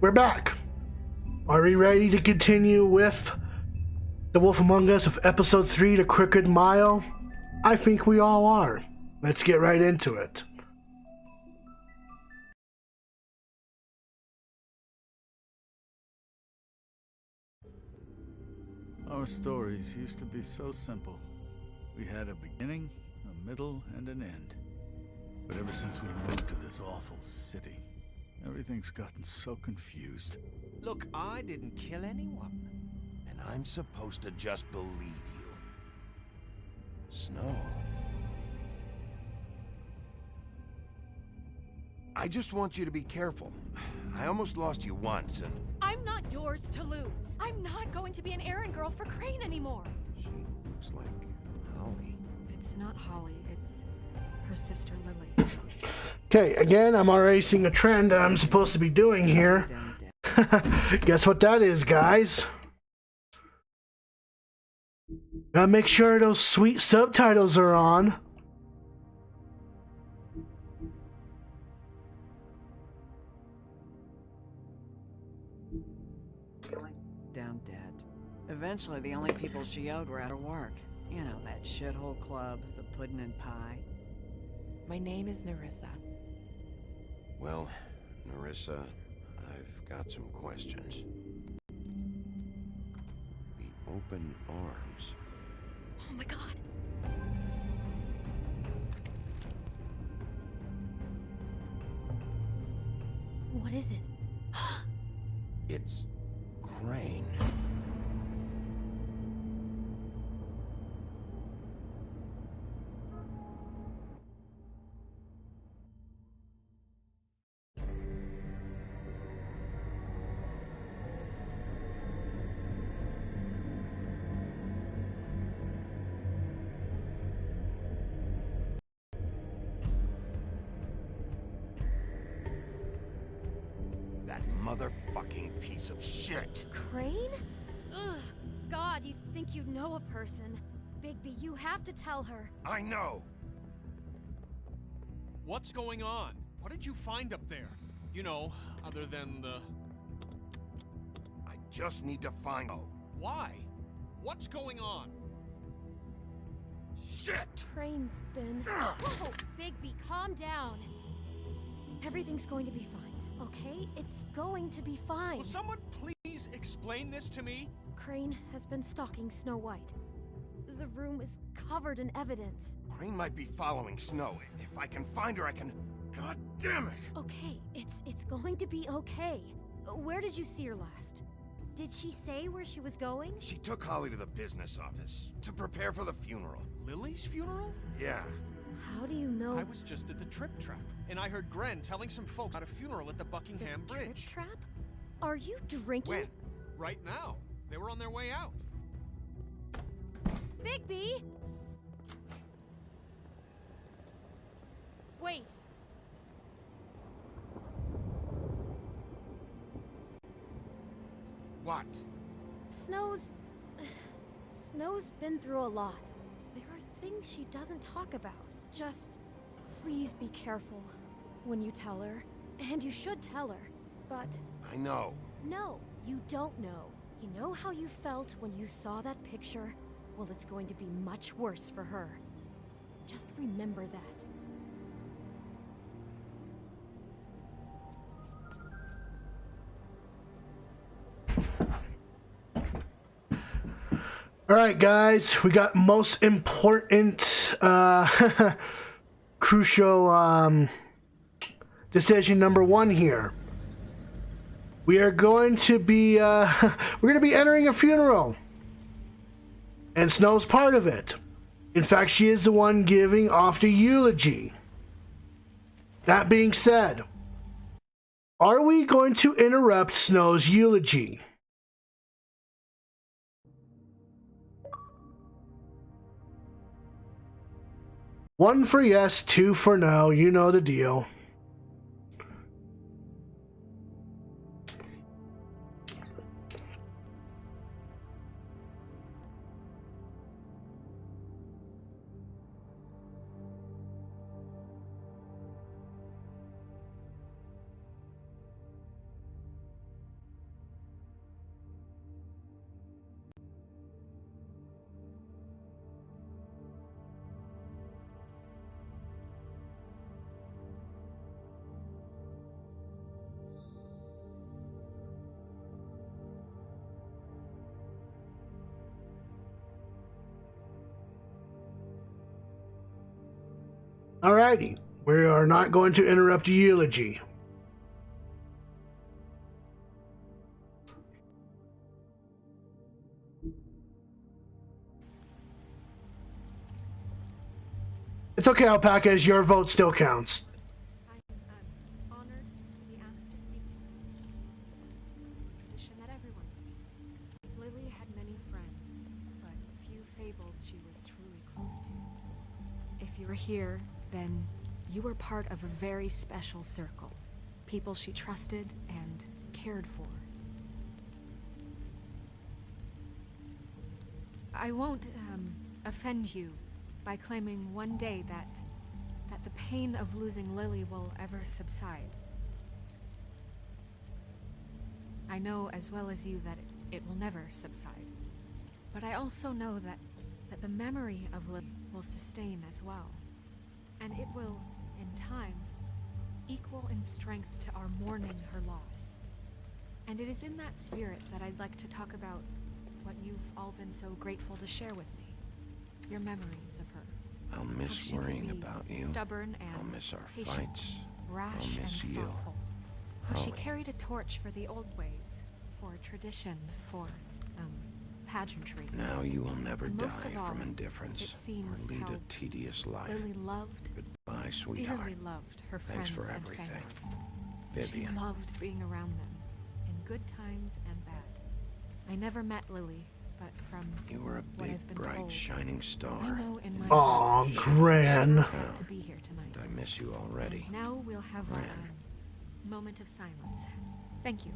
we're back. Are we ready to continue with The Wolf Among Us of Episode 3, The Crooked Mile? I think we all are. Let's get right into it. Our stories used to be so simple. We had a beginning, a middle, and an end. But ever since we moved to this awful city, everything's gotten so confused. Look, I didn't kill anyone. And I'm supposed to just believe you. Snow. I just want you to be careful. I almost lost you once, and... I'm not yours to lose. I'm not going to be an errand girl for Crane anymore. She looks like Holly. It's not Holly, it's her sister Lily. Okay, again, I'm already seeing a trend that I'm supposed to be doing here. Guess what that is, guys? Gotta make sure those sweet subtitles are on. Down dead. Eventually, the only people she owed were out of work. You know, that shithole club, the pudding and pie. My name is Nerissa. Well, Nerissa, I've got some questions. The open arms. Oh my god. What is it? It's Crane. That motherfucking piece of shit. Crane? Ugh. God, you think you know a person. Bigby, you have to tell her. I know. What's going on? What did you find up there? You know, other than the... I just need to find... Oh, Why? What's going on? shit! Crane's been... Whoa! Bigby, calm down. Everything's going to be fine, okay? It's going to be fine. Will someone please explain this to me? Crane has been stalking Snow White. The room is covered in evidence. Crane might be following Snow. If I can find her, I can... God damn it! Okay, it's going to be okay. Where did you see her last? Did she say where she was going? She took Holly to the business office to prepare for the funeral. Lily's funeral? Yeah. How do you know? I was just at the Trip Trap, and I heard Gren telling some folks about a funeral at the Buckingham The Bridge. Trip trap? Are you drinking? When? Right now. They were on their way out. Bigby! Wait. What? Snow's been through a lot. There are things she doesn't talk about. Just, please be careful when you tell her. And you should tell her. But, I know. no, you don't know. You know how you felt when you saw that picture? Well, it's going to be much worse for her. Just remember that. All right, guys, we got most important, crucial decision number one here. We are going to be we're going to be entering a funeral, and Snow's part of it. In fact, she is the one giving off the eulogy. That being said, are we going to interrupt Snow's eulogy? One for yes, two for no. You know the deal. Alrighty, we are not going to interrupt a eulogy. It's okay, Alpacas, your vote still counts. I'm honored to be asked to speak to you. It's tradition that everyone speak. Lily had many friends, but few Fables she was truly close to. If you were here, then you were part of a very special circle. People she trusted and cared for. I won't, offend you by claiming one day that the pain of losing Lily will ever subside. I know as well as you that it will never subside. But I also know that the memory of Lily will sustain as well. And it will, in time, equal in strength to our mourning her loss. And it is in that spirit that I'd like to talk about what you've all been so grateful to share with me. Your memories of her. I'll miss worrying about you. Stubborn and I'll miss our patient, fights. rash I'll miss and you. thoughtful. How she Holly. carried a torch for the old ways, for tradition, for pageantry. Now you will never And die most of all, from indifference it seems or lead how a tedious life. Lily loved, Goodbye, sweetheart. dearly loved her Thanks friends for and everything. family. Vivian. She loved being around them, in good times and bad. I never met Lily, but from You were a what big, I've been bright, told, shining I star. know in my Aw, heart Gran. to be here tonight. And I miss you already. And now we'll have Gran. a moment of silence. Thank you.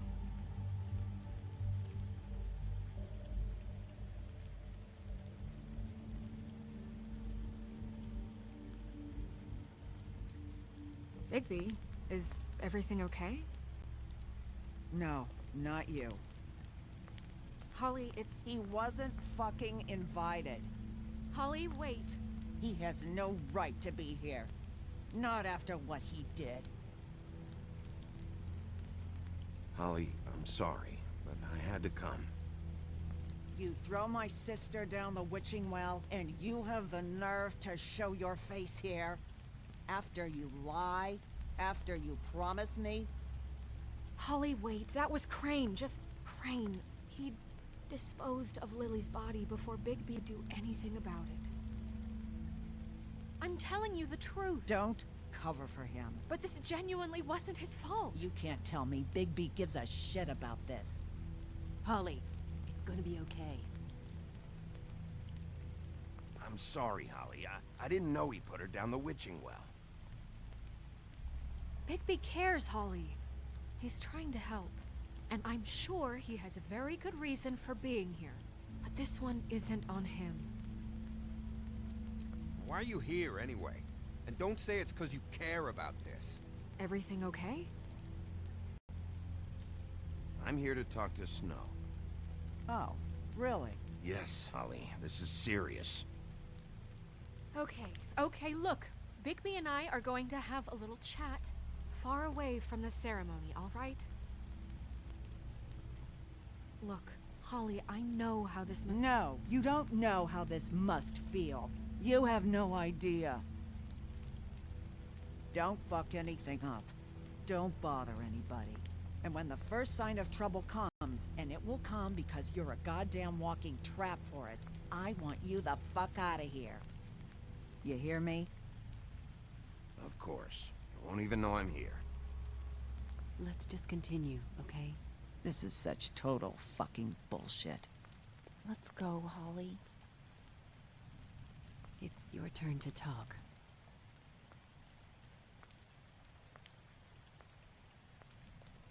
Bigby, is everything okay? No, not you. Holly, it's... He wasn't fucking invited. Holly, wait. He has no right to be here. Not after what he did. Holly, I'm sorry, but I had to come. You throw my sister down the witching well, and you have the nerve to show your face here? After you lie? After you promise me? Holly, wait. That was Crane. Just Crane. He disposed of Lily's body before Bigby do anything about it. I'm telling you the truth. Don't cover for him. But this genuinely wasn't his fault. You can't tell me Bigby gives a shit about this. Holly, it's gonna be okay. I'm sorry, Holly. I didn't know he put her down the witching well. Bigby cares, Holly. He's trying to help. And I'm sure he has a very good reason for being here. But this one isn't on him. Why are you here, anyway? And don't say it's because you care about this. Everything okay? I'm here to talk to Snow. Oh, really? Yes, Holly, this is serious. Okay, look. Bigby and I are going to have a little chat far away from the ceremony, all right? Look, Holly, I know how this must... No, you don't know how this must feel. You have no idea. Don't fuck anything up. Don't bother anybody. And when the first sign of trouble comes, and it will come because you're a goddamn walking trap for it, I want you the fuck out of here. You hear me? Of course. You won't even know I'm here. Let's just continue, okay? This is such total fucking bullshit. Let's go, Holly. It's your turn to talk.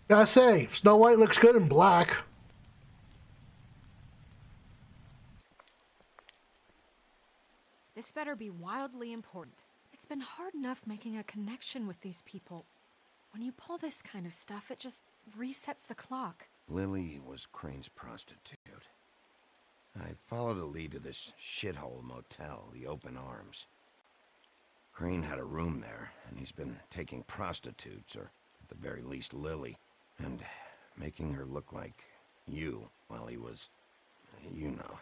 Gotta say, Snow White looks good in black. This better be wildly important. It's been hard enough making a connection with these people. When you pull this kind of stuff, it just resets the clock. Lily was Crane's prostitute. I followed a lead to this shithole motel, the Open Arms. Crane had a room there, and he's been taking prostitutes, or at the very least Lily, and making her look like you while he was, you know.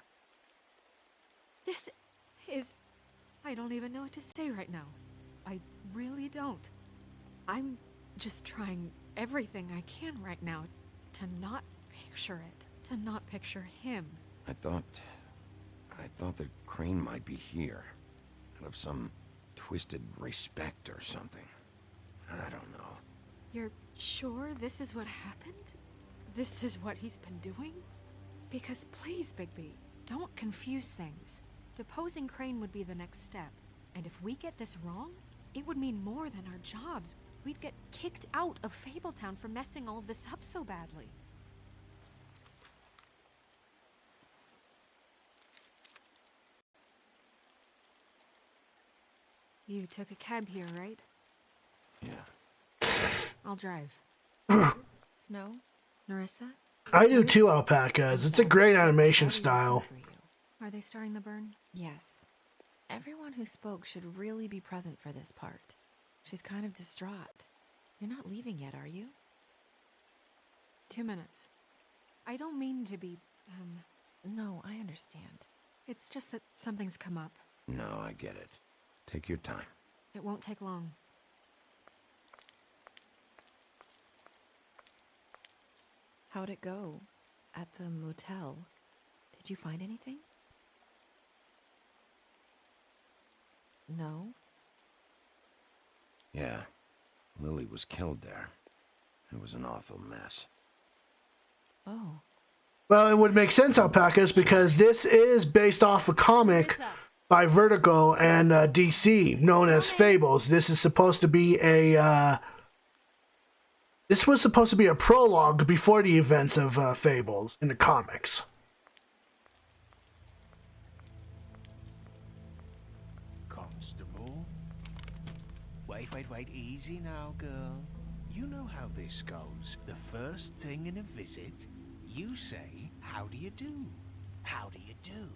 This is... I don't even know what to say right now. I really don't. I'm just trying everything I can right now to not picture it, to not picture him. I thought that Crane might be here. Out of some twisted respect or something. I don't know. You're sure this is what happened? This is what he's been doing? Because please, Bigby, don't confuse things. Deposing Crane would be the next step. And if we get this wrong, it would mean more than our jobs. We'd get kicked out of Fabletown for messing all of this up so badly. You took a cab here, right? Yeah. I'll drive. Snow? Narissa? I do too, Alpacas. It's a great animation style. Are they starting the burn? Yes. Everyone who spoke should really be present for this part. She's kind of distraught. You're not leaving yet, are you? 2 minutes. I don't mean to be, No, I understand. It's just that something's come up. No, I get it. Take your time. It won't take long. How'd it go? At the motel? Did you find anything? No? Yeah. Lily was killed there. It was an awful mess. Oh. Well, it would make sense, Alpacas, because this is based off a comic by Vertigo and DC, known as Fables. This is supposed to be a this was supposed to be a prologue before the events of Fables in the comics. Constable? Wait, easy now, girl. You know how this goes. The first thing in a visit, you say, how do you do? How do you do?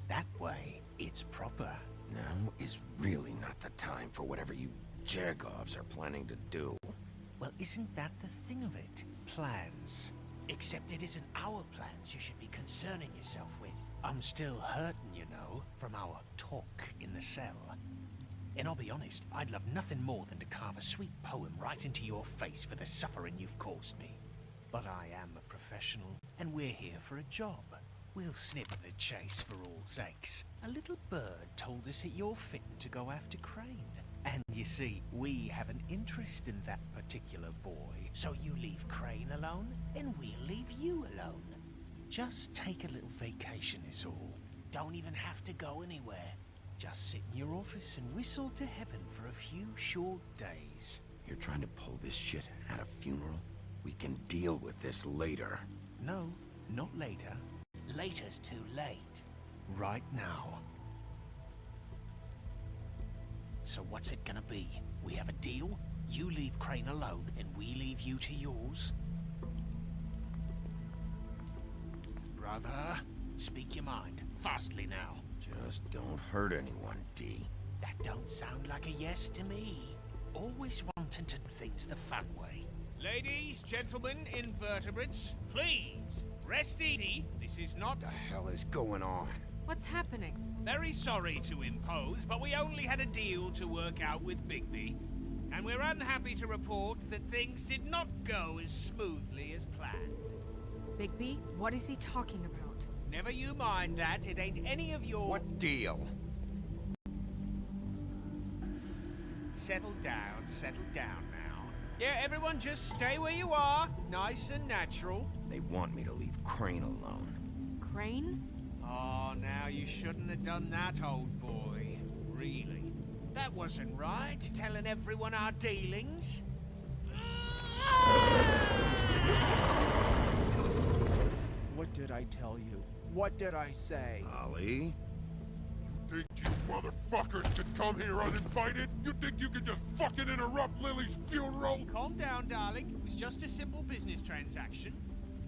That way, it's proper. Now is really not the time for whatever you Jergovs are planning to do. Well, isn't that the thing of it? Plans. Except it isn't our plans you should be concerning yourself with. I'm still hurting, you know, from our talk in the cell. And I'll be honest, I'd love nothing more than to carve a sweet poem right into your face for the suffering you've caused me. But I am a professional, and we're here for a job. We'll snip the chase for all sakes. A little bird told us that you're fitting to go after Crane. And you see, we have an interest in that particular boy. So you leave Crane alone, and we'll leave you alone. Just take a little vacation is all. Don't even have to go anywhere. Just sit in your office and whistle to heaven for a few short days. You're trying to pull this shit at a funeral? We can deal with this later. No, not later. Later's too late. Right now. So what's it gonna be? We have a deal? You leave Crane alone, and we leave you to yours? Brother, speak your mind. Fastly now. Just don't hurt anyone, D. That don't sound like a yes to me. Always wanting to do things the fun way. Ladies, gentlemen, invertebrates, please, rest easy. This is not... What the hell is going on? What's happening? Very sorry to impose, but we only had a deal to work out with Bigby. And we're unhappy to report that things did not go as smoothly as planned. Bigby, what is he talking about? Never you mind that, it ain't any of your... What deal? Settle down now. Yeah, everyone just stay where you are, nice and natural. They want me to leave Crane alone. Crane? Oh, now you shouldn't have done that, old boy. Really. That wasn't right, telling everyone our dealings. What did I tell you? What did I say? Ollie? Think you motherfuckers could come here uninvited? You think you could just fucking interrupt Lily's funeral? Calm down, darling. It was just a simple business transaction.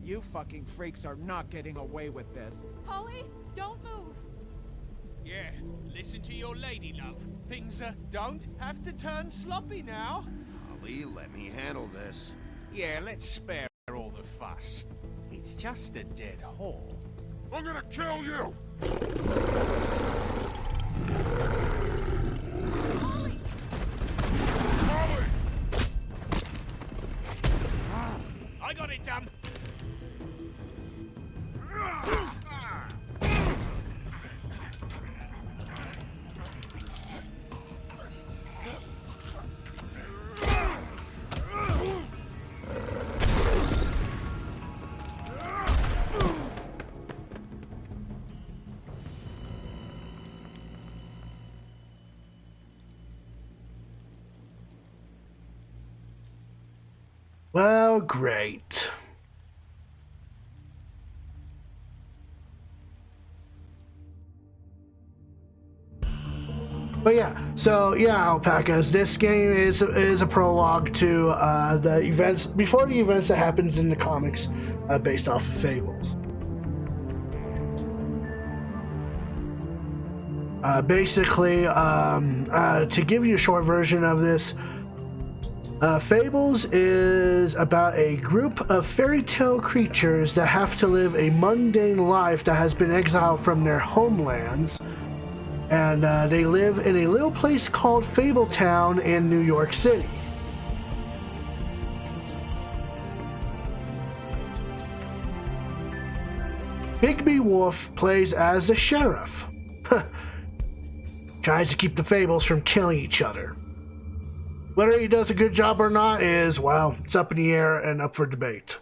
You fucking freaks are not getting away with this. Polly, don't move. Yeah, listen to your lady, love. Things don't have to turn sloppy now. Ollie, let me handle this. Yeah, let's spare all the fuss. It's just a dead hole. I'm gonna kill you! Polly! Well, great. But yeah, so yeah, alpacas. This game is a prologue to the events before the events that happens in the comics, based off of Fables. Basically, to give you a short version of this, Fables is about a group of fairy tale creatures that have to live a mundane life that has been exiled from their homelands. And they live in a little place called Fabletown in New York City. Bigby Wolf plays as the sheriff. Tries to keep the Fables from killing each other. Whether he does a good job or not is, well, it's up in the air and up for debate.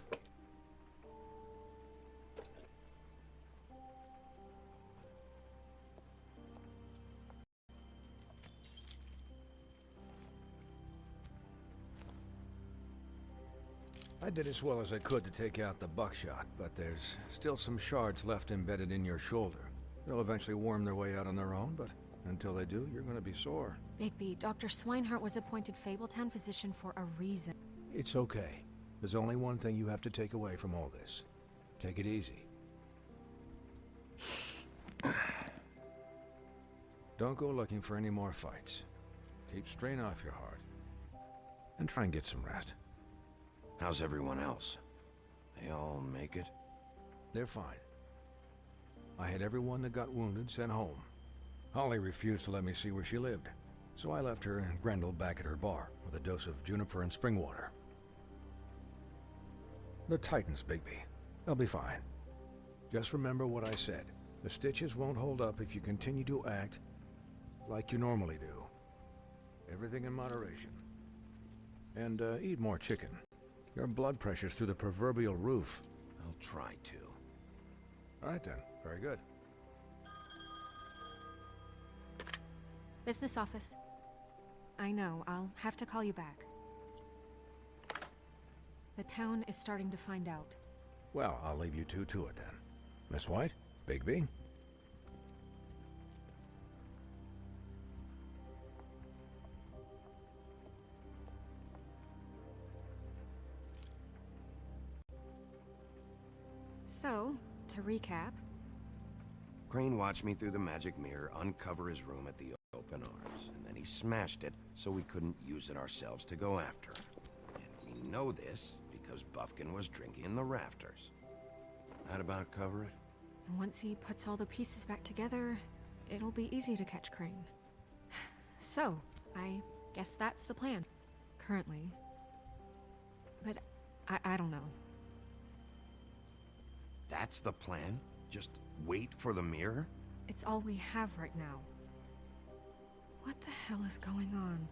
I did as well as I could to take out the buckshot, but there's still some shards left embedded in your shoulder. They'll eventually worm their way out on their own, but until they do, you're gonna be sore. Bigby, Dr. Swinehart was appointed Fabletown physician for a reason. It's okay. There's only one thing you have to take away from all this. Take it easy. Don't go looking for any more fights. Keep strain off your heart. And try and get some rest. How's everyone else? They all make it? They're fine. I had everyone that got wounded sent home. Holly refused to let me see where she lived, so I left her and Grendel back at her bar with a dose of juniper and spring water. The Titans, Bigby. They'll be fine. Just remember what I said. The stitches won't hold up if you continue to act like you normally do. Everything in moderation. And eat more chicken. Your blood pressure's through the proverbial roof. I'll try to. All right then. Very good. Business office. I know, I'll have to call you back. The town is starting to find out. Well, I'll leave you two to it then. Miss White, Bigby. So, to recap... Crane watched me through the magic mirror uncover his room at the open arms, and then he smashed it so we couldn't use it ourselves to go after him. And we know this because Buffkin was drinking in the rafters. That about cover it? And once he puts all the pieces back together, it'll be easy to catch Crane. So, I guess that's the plan, currently. But I don't know. That's the plan? Just wait for the mirror? It's all we have right now. What the hell is going on?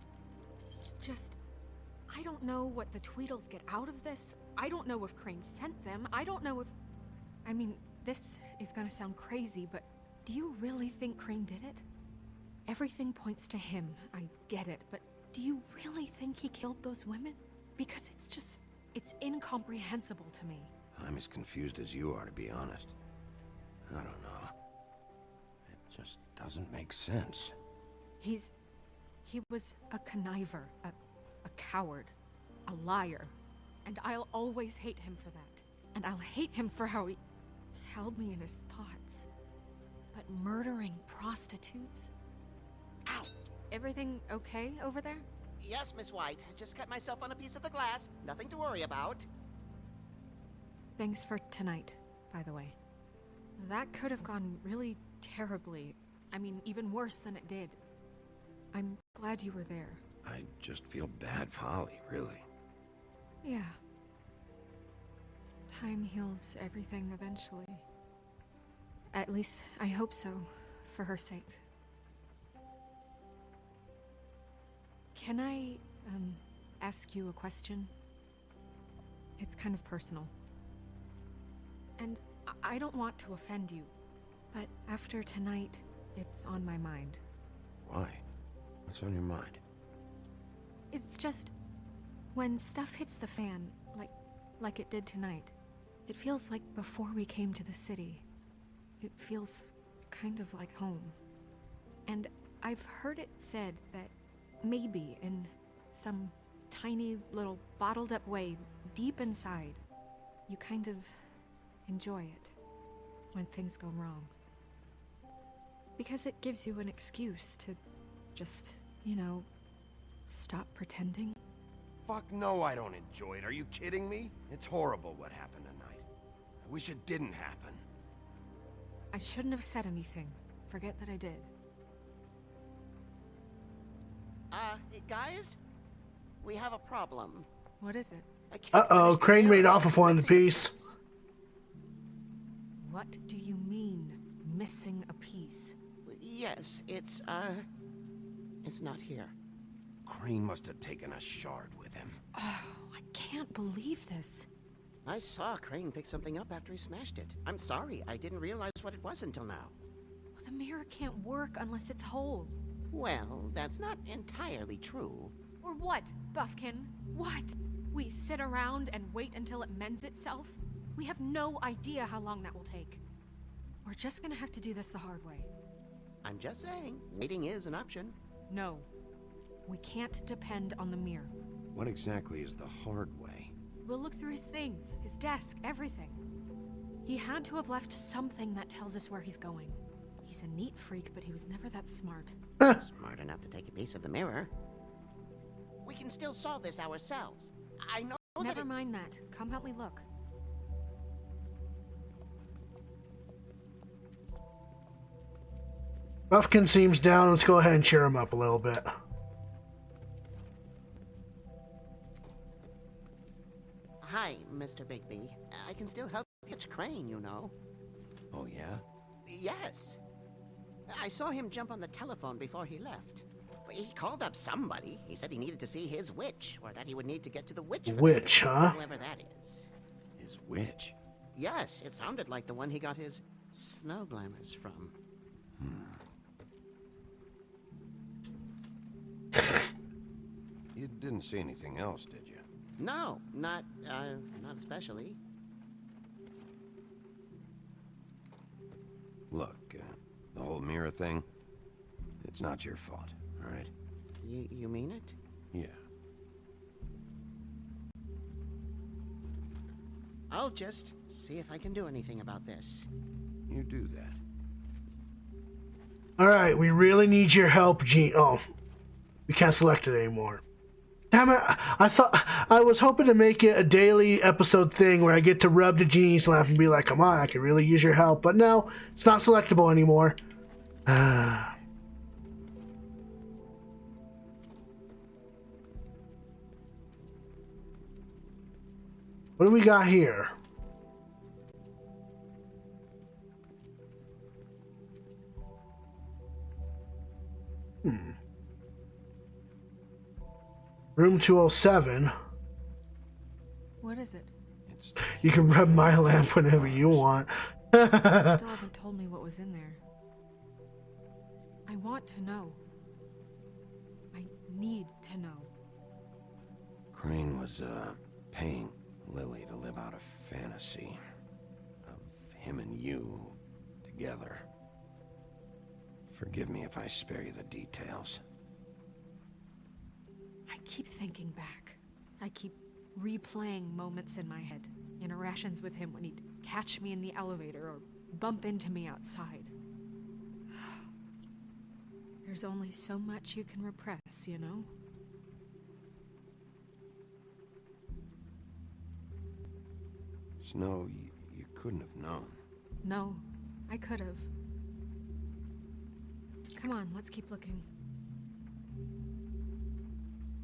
I don't know what the Tweedles get out of this. I don't know if Crane sent them. I don't know if... I mean, this is gonna sound crazy, but do you really think Crane did it? Everything points to him, I get it, but do you really think he killed those women? Because it's incomprehensible to me. I'm as confused as you are, to be honest. I don't know. It just doesn't make sense. He was a conniver, a coward, a liar, and I'll always hate him for that. And I'll hate him for how he held me in his thoughts. But murdering prostitutes? Ow! Everything okay over there? Yes, Miss White. Just cut myself on a piece of the glass. Nothing to worry about. Thanks for tonight, by the way. That could have gone really terribly. I mean, even worse than it did. I'm glad you were there. I just feel bad for Holly, really. Yeah. Time heals everything eventually. At least, I hope so, for her sake. Can I, ask you a question? It's kind of personal. And I don't want to offend you, but after tonight, it's on my mind. Why? What's on your mind? It's just, when stuff hits the fan, like it did tonight. It feels like before we came to the city. It feels kind of like home. And I've heard it said that maybe in some tiny little bottled up way deep inside, you kind of enjoy it when things go wrong. Because it gives you an excuse to just, stop pretending. Fuck no, I don't enjoy it. Are you kidding me? It's horrible what happened tonight. I wish it didn't happen. I shouldn't have said anything. Forget that I did. Guys? We have a problem. What is it? Uh-oh, Crane made off with one piece. What do you mean, missing a piece? Yes, it's not here. Crane must have taken a shard with him. Oh, I can't believe this. I saw Crane pick something up after he smashed it. I'm sorry, I didn't realize what it was until now. Well, the mirror can't work unless it's whole. Well, that's not entirely true. Or what, Buffkin? What? We sit around and wait until it mends itself? We have no idea how long that will take. We're just gonna have to do this the hard way. I'm just saying, waiting is an option. No. We can't depend on the mirror. What exactly is the hard way? We'll look through his things, his desk, everything. He had to have left something that tells us where he's going. He's a neat freak, but he was never that smart. Smart enough to take a piece of the mirror. We can still solve this ourselves. I know that Never mind that. Come help me look. Buffkin seems down. Let's go ahead and cheer him up a little bit. Hi, Mr. Bigby. I can still help you. It's Crane, you know. Oh, yeah? Yes. I saw him jump on the telephone before he left. He called up somebody. He said he needed to see his witch, or that he would need to get to the witch. Witch, huh? Whoever that is. His witch? Yes, it sounded like the one he got his snow glamours from. You didn't see anything else, did you? No, not especially. Look, the whole mirror thing, it's not your fault, all right? You mean it? Yeah. I'll just see if I can do anything about this. You do that. Alright, we really need your help, Gene. Oh, we can't select it anymore. Damn it, I was hoping to make it a daily episode thing where I get to rub the genie's lamp and be like, come on, I could really use your help. But no, it's not selectable anymore. What do we got here? Room 207. What is it? You can rub my lamp whenever you want. You still haven't told me what was in there. I want to know. I need to know. Crane was, paying Lily to live out a fantasy of him and you together. Forgive me if I spare you the details. I keep thinking back. I keep replaying moments in my head. Interactions with him when he'd catch me in the elevator or bump into me outside. There's only so much you can repress, you know? Snow, you couldn't have known. No, I could have. Come on, let's keep looking.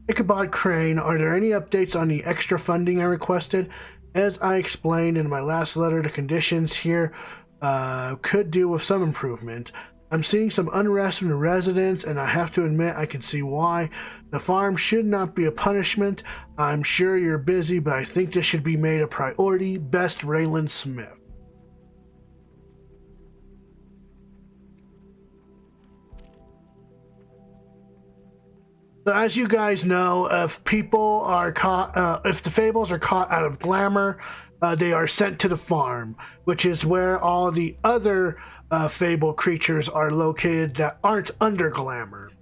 Ichabod Crane, are there any updates on the extra funding I requested? As I explained in my last letter, the conditions here could do with some improvement. I'm seeing some unrest from the residents, and I have to admit I can see why. The farm should not be a punishment. I'm sure you're busy, but I think this should be made a priority. Best, Raylan Smith. So as you guys know, if people are caught, if the Fables are caught out of Glamour, they are sent to the farm, which is where all the other Fable creatures are located that aren't under Glamour.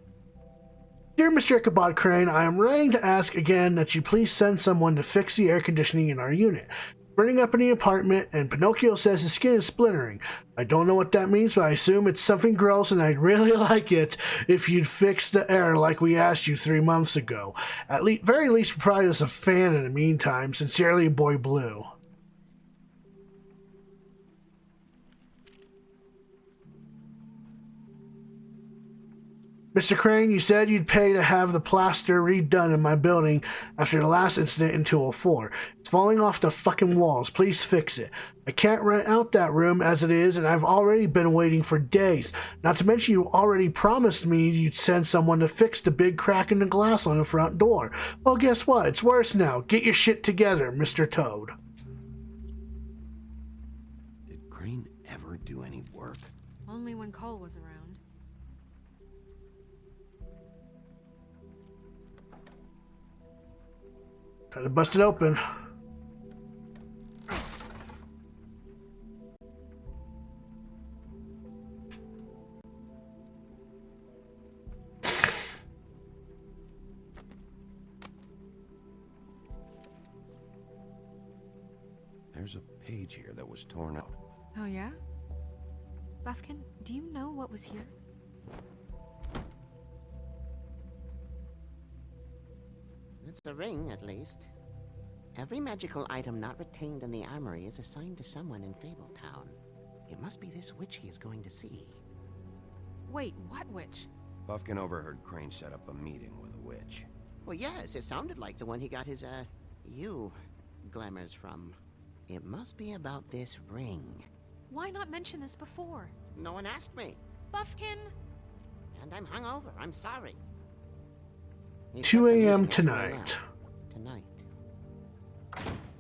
Dear Mr. Ichabod Crane, I am writing to ask again that you please send someone to fix the air conditioning in our unit. Burning up in the apartment, and Pinocchio says his skin is splintering. I don't know what that means, but I assume it's something gross, and I'd really like it if you'd fix the air like we asked you 3 months ago. At very least, provide us a fan in the meantime. Sincerely, Boy Blue. Mr. Crane, you said you'd pay to have the plaster redone in my building after the last incident in 204. It's falling off the fucking walls. Please fix it. I can't rent out that room as it is, and I've already been waiting for days. Not to mention you already promised me you'd send someone to fix the big crack in the glass on the front door. Well, guess what? It's worse now. Get your shit together, Mr. Toad. Did Crane ever do any work? Only when Cole was around. Try to bust it open. There's a page here that was torn out. Oh yeah? Buffkin, do you know what was here? It's a ring, at least. Every magical item not retained in the armory is assigned to someone in Fabletown. It must be this witch he is going to see. Wait, what witch? Buffkin overheard Crane set up a meeting with a witch. Well, yes, it sounded like the one he got his, glamours from. It must be about this ring. Why not mention this before? No one asked me. Buffkin! And I'm hungover. I'm sorry. 2 a.m. tonight.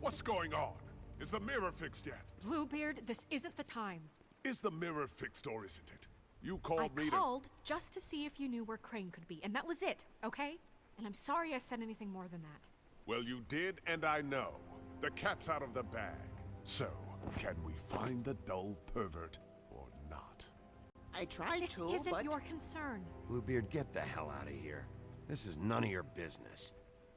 What's going on? Is the mirror fixed yet? Bluebeard, this isn't the time. Is the mirror fixed or isn't it? You called me I called just to see if you knew where Crane could be, and that was it, okay? And I'm sorry I said anything more than that. Well, you did, and I know. The cat's out of the bag. So, can we find the dull pervert or not? I tried this to, isn't but... your concern. Bluebeard, get the hell out of here. This is none of your business.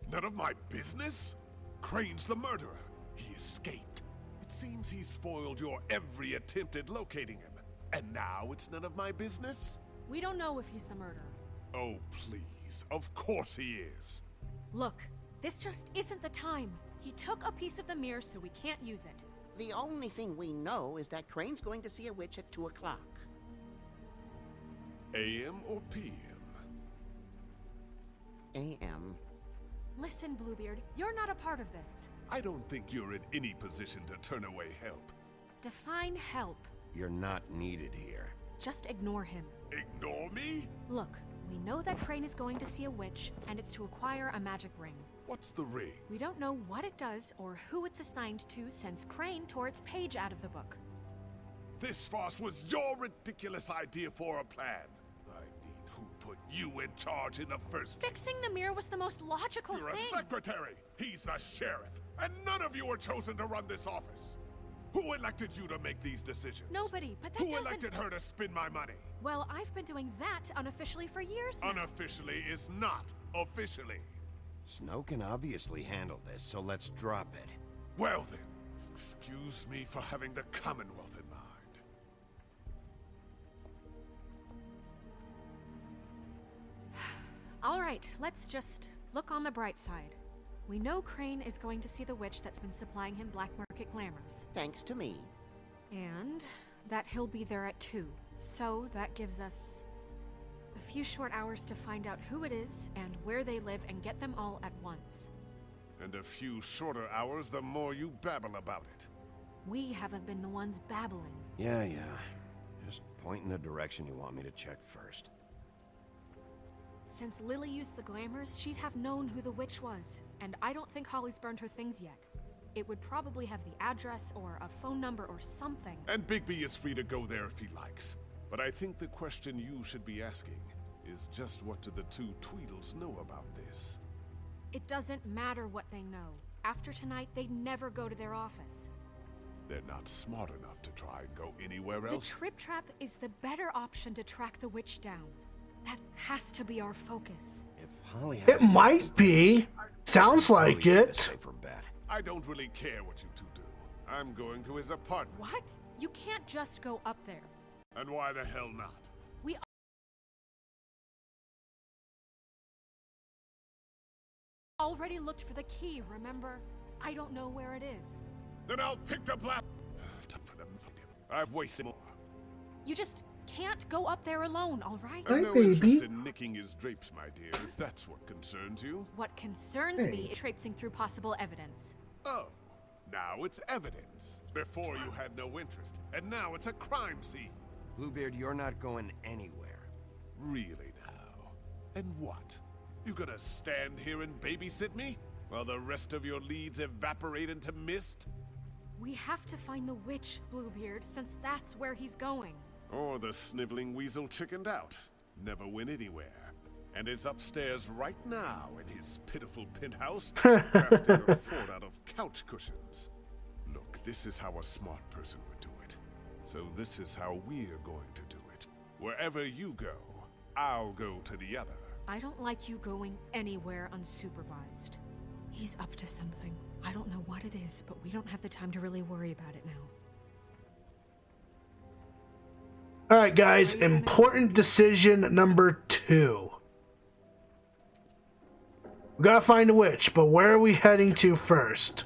None of my business? Crane's the murderer. He escaped. It seems he spoiled your every attempt at locating him. And now it's none of my business? We don't know if he's the murderer. Oh, please. Of course he is. Look, this just isn't the time. He took a piece of the mirror, so we can't use it. The only thing we know is that Crane's going to see a witch at 2 o'clock. AM or PM? AM. Listen, Bluebeard, you're not a part of this. I don't think you're in any position to turn away help. Define help. You're not needed here. Just ignore him. Ignore me? Look, we know that Crane is going to see a witch, and it's to acquire a magic ring. What's the ring? We don't know what it does or who it's assigned to since Crane tore its page out of the book. This farce was your ridiculous idea for a plan. I mean, who put you in charge in the first place? Fixing the mirror was the most logical You're thing. a secretary. He's the sheriff. And none of you were chosen to run this office. Who elected you to make these decisions? Nobody, but that Who doesn't... elected her to spend my money? Well, I've been doing that unofficially for years now. Unofficially is not officially. Snow can obviously handle this, so let's drop it. Well then, excuse me for having the Commonwealth in mind. All right, let's just look on the bright side. We know Crane is going to see the witch that's been supplying him black market glamours. Thanks to me. And that he'll be there at 2. So that gives us a few short hours to find out who it is and where they live and get them all at once. And a few shorter hours the more you babble about it. We haven't been the ones babbling. Yeah. Just point in the direction you want me to check first. Since Lily used the glamours, she'd have known who the witch was. And I don't think Holly's burned her things yet. It would probably have the address or a phone number or something. And Bigby is free to go there if he likes. But I think the question you should be asking is just what do the two Tweedles know about this? It doesn't matter what they know. After tonight, they'd never go to their office. They're not smart enough to try and go anywhere else. The Trip Trap is the better option to track the witch down. That has to be our focus. If Holly has It might be. Sounds like it. safer bet. I don't really care what you two do. I'm going to his apartment. What? You can't just go up there. And why the hell not? We already looked for the key, remember? I don't know where it is. Then I'll pick the black. Time for them. I've wasted more. You just can't go up there alone, all right? I've no interest in nicking his drapes, my dear, if that's what concerns you. What concerns me is traipsing through possible evidence. Oh, now it's evidence. Before you had no interest, and now it's a crime scene. Bluebeard, you're not going anywhere. Really now? And what? You gonna stand here and babysit me? While the rest of your leads evaporate into mist? We have to find the witch, Bluebeard, since that's where he's going. Or the sniveling weasel chickened out. Never went anywhere. And is upstairs right now in his pitiful penthouse, crafting a fort out of couch cushions. Look, this is how a smart person would do it. So this is how we're going to do it. Wherever you go, I'll go to the other. I don't like you going anywhere unsupervised. He's up to something. I don't know what it is, but we don't have the time to really worry about it now. All right, guys, important decision number 2. We gotta find the witch, but where are we heading to first?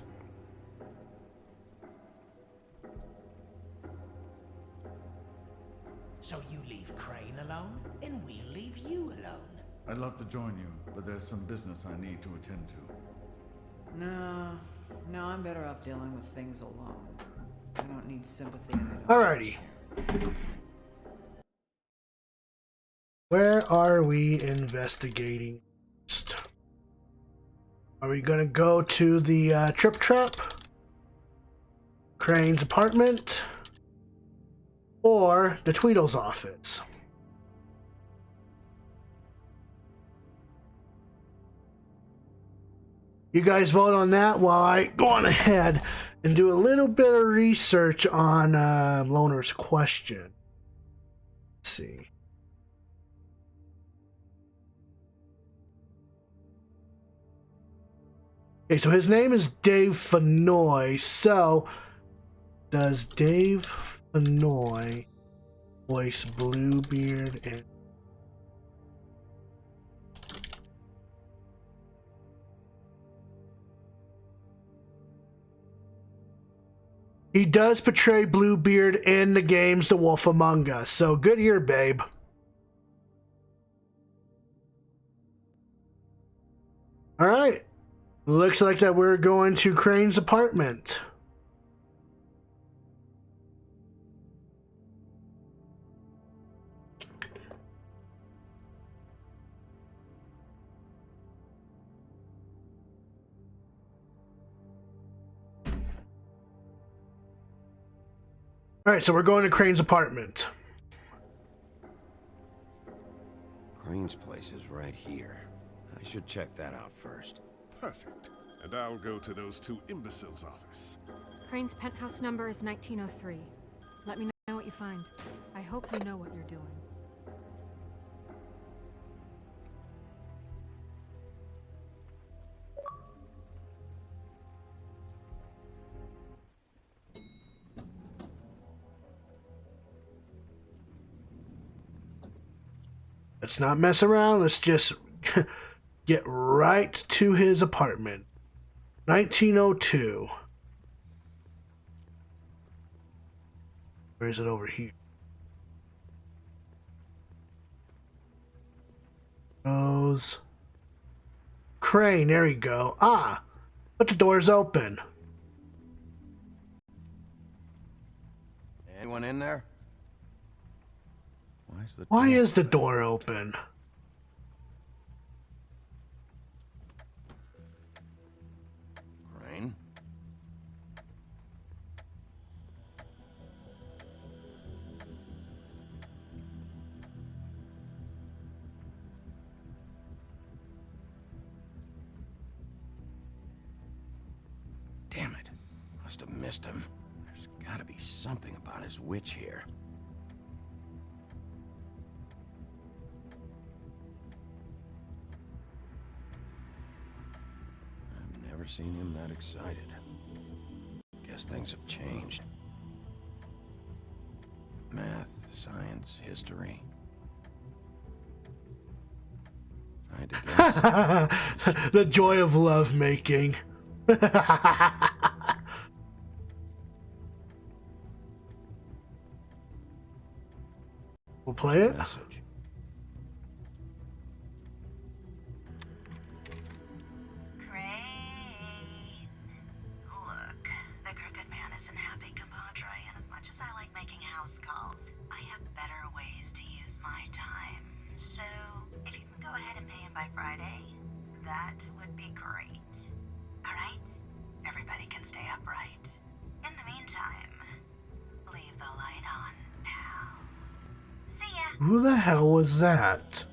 So you leave Crane alone, and we'll leave you alone. I'd love to join you, but there's some business I need to attend to. No, I'm better off dealing with things alone. I don't need sympathy. Alrighty. Where are we investigating first? Are we gonna go to the Trip Trap? Crane's apartment? Or the Tweedles office? You guys vote on that while I go on ahead and do a little bit of research on Loner's question. Let's see. Okay, so his name is Dave Fenoy. So, does Dave Fenoy voice Bluebeard and... He does portray Bluebeard in the games The Wolf Among Us. So, good year, babe. Alright. Looks like that we're going to Crane's apartment. Alright, so we're going to Crane's apartment. Crane's place is right here. I should check that out first. Perfect. And I'll go to those two imbeciles' office. Crane's penthouse number is 1903. Let me know what you find. I hope you know what you're doing. Let's not mess around. Let's just get right to his apartment. 1902. Or is it over here? Goes. Crane, there you go. Ah, but the door's open. Anyone in there? Why is the door open? Crane? Damn it. Must have missed him. There's gotta be something about his witch here. I've never seen him that excited. Guess things have changed. Math, science, history. If I had to guess, The joy of love making. We'll play it. message. Crane. Look, the Crooked Man isn't happy, compadre, and as much as I like making house calls, I have better ways to use my time. So, if you can go ahead and pay him by Friday, that would be great. Alright? Everybody can stay upright. In the meantime, leave the light on, pal. See ya! Who the hell was that?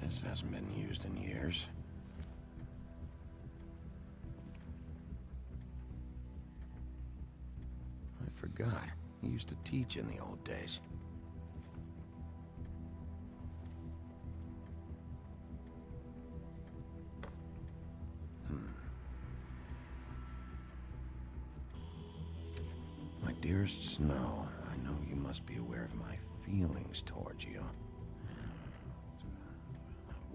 This hasn't been used in years. I forgot. He used to teach in the old days. My dearest Snow, I know you must be aware of my feelings towards you.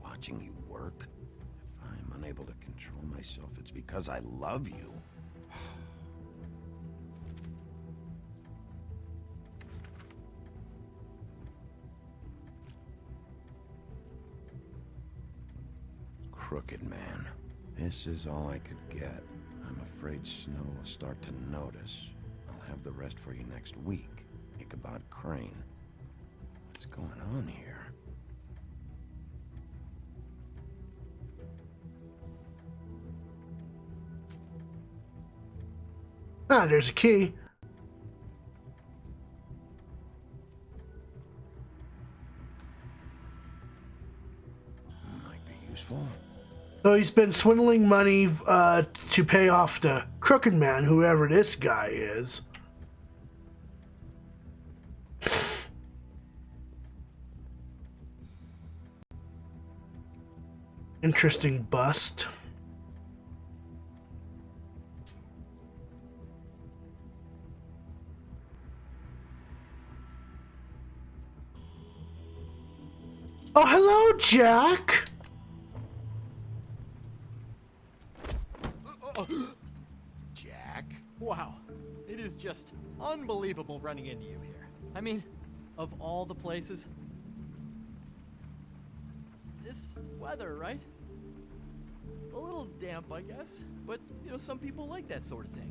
Watching you work, if I'm unable to control myself, it's because I love you. Crooked Man. This is all I could get. I'm afraid Snow will start to notice. I'll have the rest for you next week. Ichabod Crane. What's going on here? Ah, there's a key. Might be useful. So he's been swindling money to pay off the Crooked Man, whoever this guy is. Interesting bust. Oh, hello, Jack. Jack? Wow, it is just unbelievable running into you here. I mean, of all the places. This weather, right? A little damp, I guess, but, some people like that sort of thing.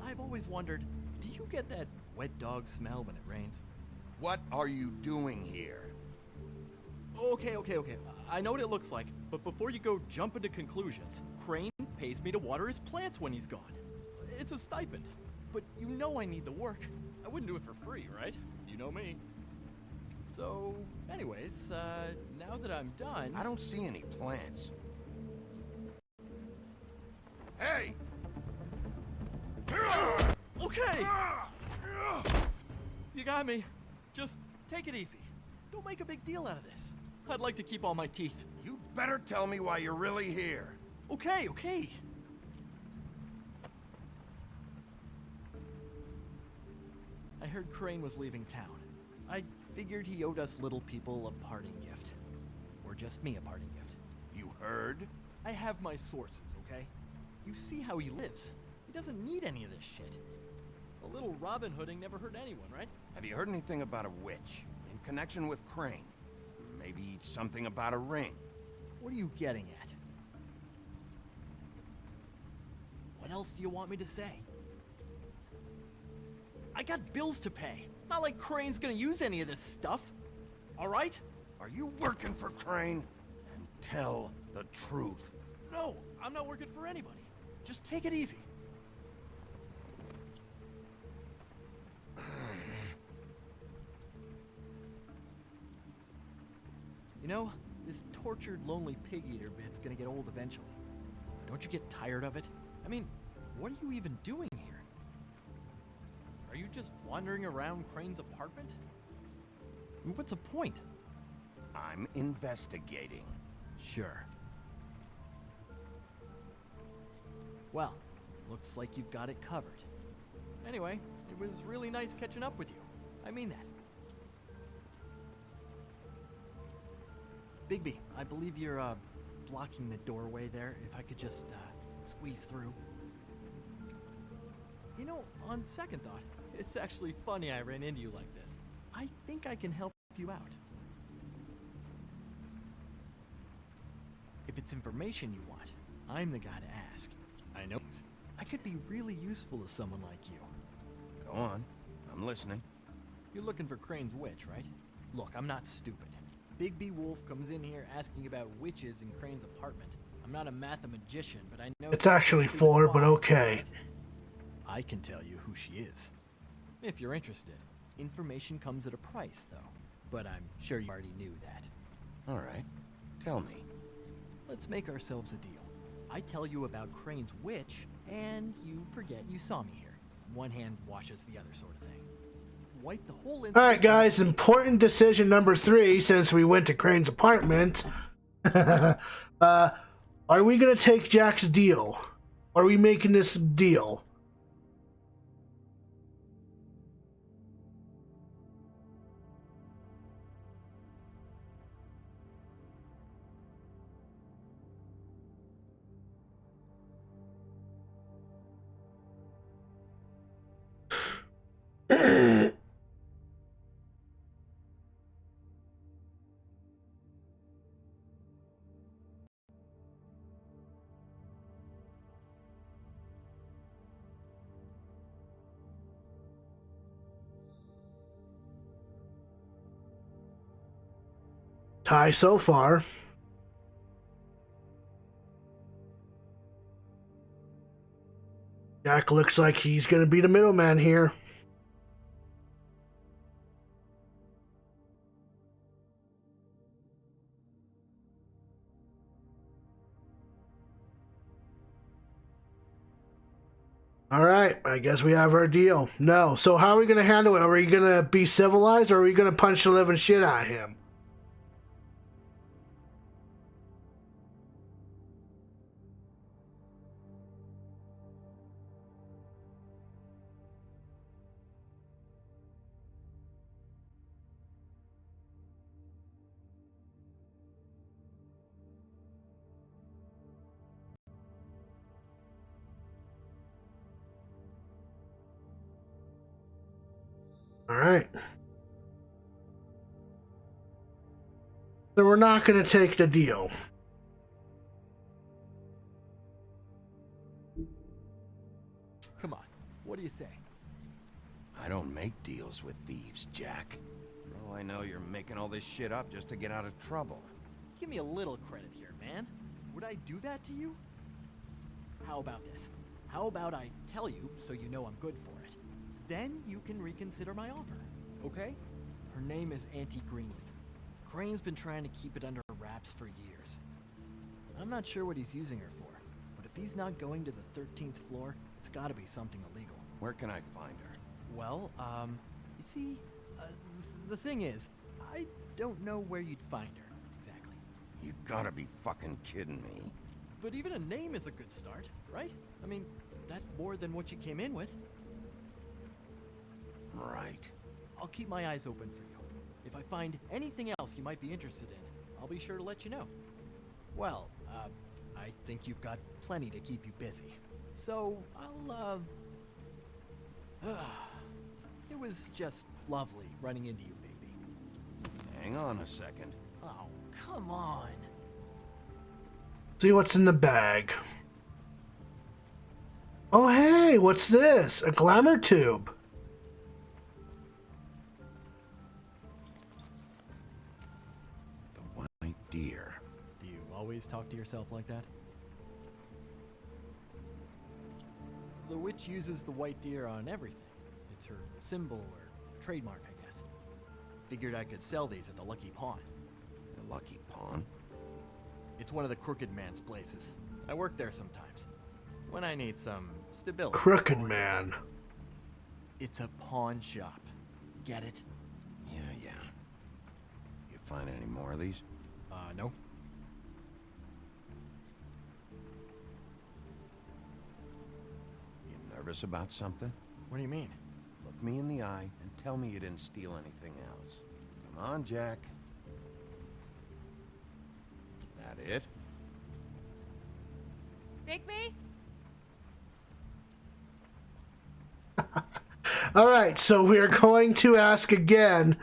I've always wondered, do you get that wet dog smell when it rains? What are you doing here? Okay. I know what it looks like, but before you go jumping to conclusions, Crane pays me to water his plants when he's gone. It's a stipend, but I need the work. I wouldn't do it for free, right? You know me. So, anyways, now that I'm done... I don't see any plants. Hey! Okay! You got me. Just take it easy. Don't make a big deal out of this. I'd like to keep all my teeth. You better tell me why you're really here. Okay. I heard Crane was leaving town. I figured he owed us little people a parting gift. Or just me a parting gift. You heard? I have my sources, okay? You see how he lives. He doesn't need any of this shit. A little Robin Hooding never hurt anyone, right? Have you heard anything about a witch in connection with Crane? Maybe something about a ring. What are you getting at? What else do you want me to say? I got bills to pay. Not like Crane's gonna use any of this stuff. All right? Are you working for Crane? And tell the truth. No, I'm not working for anybody. Just take it easy. This tortured, lonely pig-eater bit's gonna get old eventually. Don't you get tired of it? I mean, what are you even doing here? Are you just wandering around Crane's apartment? I mean, what's the point? I'm investigating. Sure. Well, looks like you've got it covered. Anyway, it was really nice catching up with you. I mean that. Bigby, I believe you're, blocking the doorway there. If I could just, squeeze through. You know, on second thought, it's actually funny I ran into you like this. I think I can help you out. If it's information you want, I'm the guy to ask. I know I could be really useful to someone like you. Go on. I'm listening. You're looking for Crane's witch, right? Look, I'm not stupid. Bigby Wolf comes in here asking about witches in Crane's apartment. I'm not a mathematician, but I know... It's actually 4, but okay. I can tell you who she is. If you're interested. Information comes at a price, though. But I'm sure you already knew that. All right. Tell me. Let's make ourselves a deal. I tell you about Crane's witch, and you forget you saw me here. One hand washes the other sort of thing. Wipe the whole incident. Alright guys, important decision number 3 since we went to Crane's apartment. Are we gonna take Jack's deal? Are we making this deal? Tie so far. Jack looks like he's going to be the middleman here. All right, I guess we have our deal. No, so how are we going to handle it? Are we going to be civilized or are we going to punch the living shit out of him? All right. So we're not going to take the deal. Come on, what do you say? I don't make deals with thieves, Jack. For all I know, you're making all this shit up just to get out of trouble. Give me a little credit here, man. Would I do that to you? How about this? How about I tell you so you know I'm good for it? Then you can reconsider my offer, okay? Her name is Auntie Greenleaf. Crane's been trying to keep it under wraps for years. I'm not sure what he's using her for, but if he's not going to the 13th floor, it's gotta be something illegal. Where can I find her? Well, you see, the thing is, I don't know where you'd find her, exactly. You gotta be fucking kidding me. But even a name is a good start, right? I mean, that's more than what you came in with. Right. I'll keep my eyes open for you. If I find anything else you might be interested in, I'll be sure to let you know. Well, I think you've got plenty to keep you busy. So, I'll, it was just lovely running into you, baby. Hang on a second. Oh, come on. See what's in the bag. Oh, hey, what's this? A glamour tube. The white deer. Do you always talk to yourself like that? The witch uses the white deer on everything. It's her symbol or trademark, I guess. Figured I could sell these at the Lucky Pawn. The Lucky Pawn? It's one of the crooked man's places. I work there sometimes. When I need some stability. Crooked man. It's a pawn shop. Get it? Yeah. You find any more of these? No. You nervous about something? What do you mean? Look me in the eye and tell me you didn't steal anything else. Come on, Jack. That it? Bigby? All right, so we're going to ask again.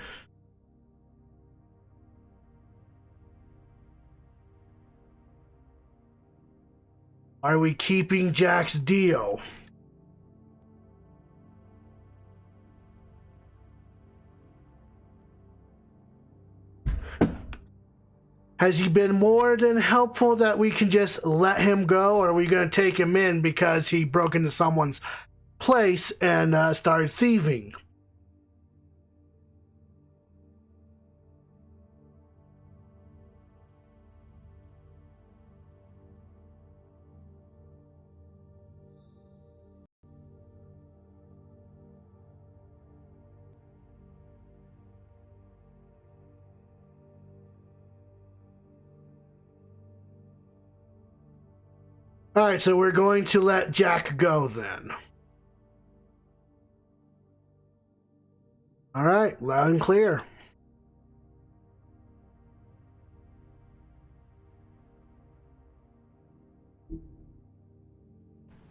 Are we keeping Jack's deal? Has he been more than helpful that we can just let him go, or are we going to take him in because he broke into someone's place and started thieving? All right, so we're going to let Jack go then. All right, loud and clear.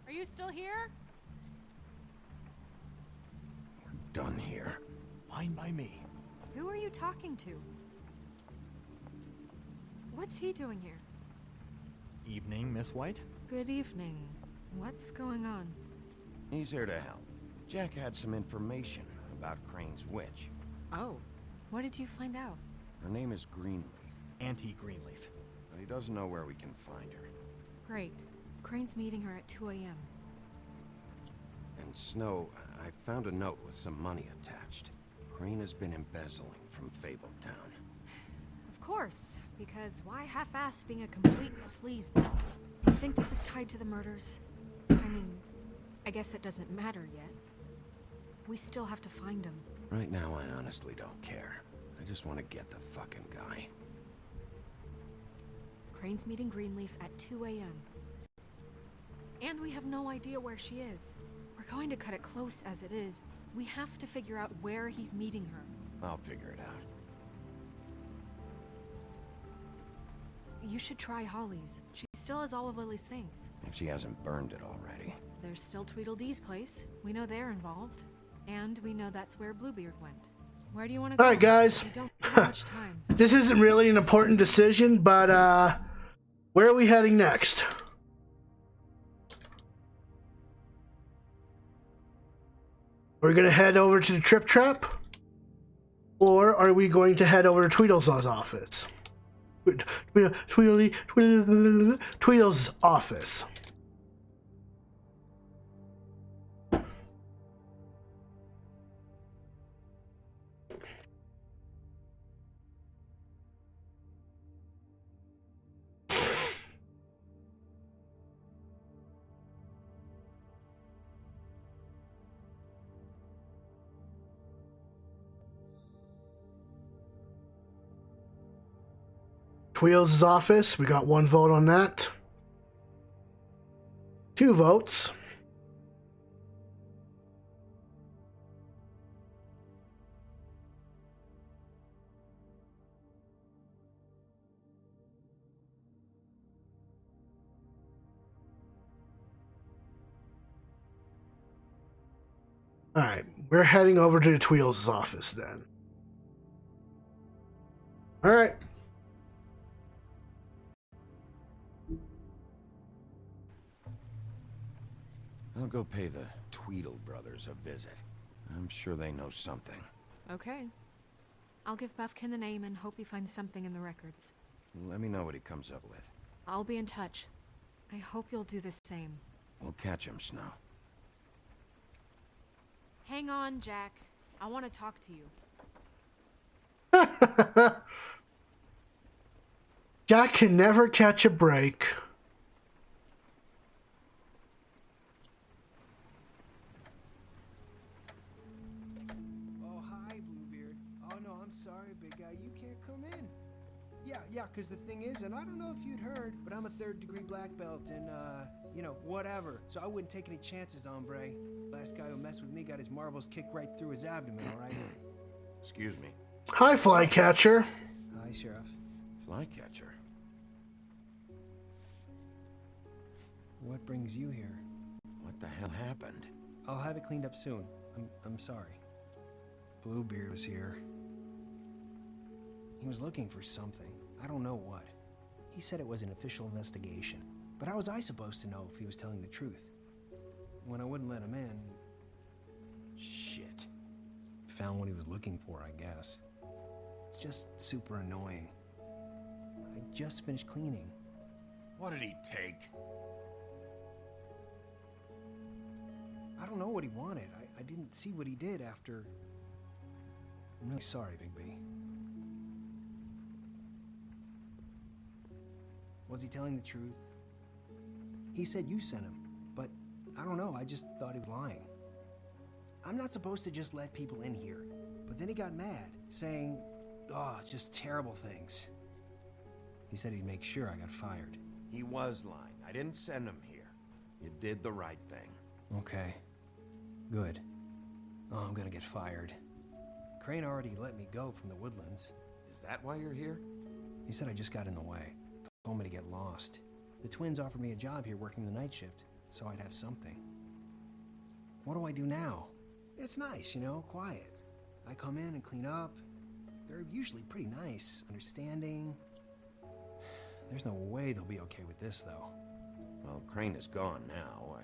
Are you still here? We're done here. Fine by me. Who are you talking to? What's he doing here? Evening, Miss White? Good evening. What's going on? He's here to help. Jack had some information about Crane's witch. Oh, what did you find out? Her name is Greenleaf. Auntie Greenleaf. But he doesn't know where we can find her. Great. Crane's meeting her at 2 a.m. And Snow, I found a note with some money attached. Crane has been embezzling from Fabletown. Of course, because why half-ass being a complete sleazeball? Do you think this is tied to the murders? I mean, I guess it doesn't matter yet. We still have to find him. Right now, I honestly don't care. I just want to get the fucking guy. Crane's meeting Greenleaf at 2 a.m. And we have no idea where she is. We're going to cut it close as it is. We have to figure out where he's meeting her. I'll figure it out. You should try Holly's. She still has all of Lily's things. If she hasn't burned it already. There's still Tweedledee's place. We know they're involved. And we know that's where Bluebeard went. Where do you want to go? All right, guys. We don't have much time. This isn't really an important decision, but where are we heading next? We're going to head over to the Trip Trap? Or are we going to head over to Tweedles' office? Tweedles' office. Tweedles' office. We got 1 vote on that. 2 votes. All right, we're heading over to the Tweedles' office then. All right. I'll go pay the Tweedle brothers a visit. I'm sure they know something. Okay. I'll give Buffkin the name and hope he finds something in the records. Let me know what he comes up with. I'll be in touch. I hope you'll do the same. We'll catch him, Snow. Hang on, Jack. I want to talk to you. Jack can never catch a break. Oh, hi, Bluebeard. Oh, no, I'm sorry, big guy. You can't come in. Yeah, because the thing is, and I don't know if you'd heard, but I'm a third-degree black belt and, whatever. So I wouldn't take any chances, hombre. Last guy who messed with me got his marbles kicked right through his abdomen, all right? Excuse me. Hi, Flycatcher. Hi, Sheriff. Flycatcher? What brings you here? What the hell happened? I'll have it cleaned up soon. I'm sorry. Bluebeard was here. He was looking for something. I don't know what. He said it was an official investigation. But how was I supposed to know if he was telling the truth? When I wouldn't let him in... Shit. Found what he was looking for, I guess. It's just super annoying. I just finished cleaning. What did he take? I don't know what he wanted. I didn't see what he did after... I'm really sorry, Big B. Was he telling the truth? He said you sent him, but I don't know, I just thought he was lying. I'm not supposed to just let people in here, but then he got mad, saying, just terrible things. He said he'd make sure I got fired. He was lying. I didn't send him here. You did the right thing. Okay. Good. Oh, I'm gonna get fired. Crane already let me go from the Woodlands. Is that why you're here? He said I just got in the way. Told me to get lost. The twins offered me a job here working the night shift, so I'd have something. What do I do now? It's nice, quiet. I come in and clean up. They're usually pretty nice, understanding. There's no way they'll be okay with this, though. Well, Crane is gone now.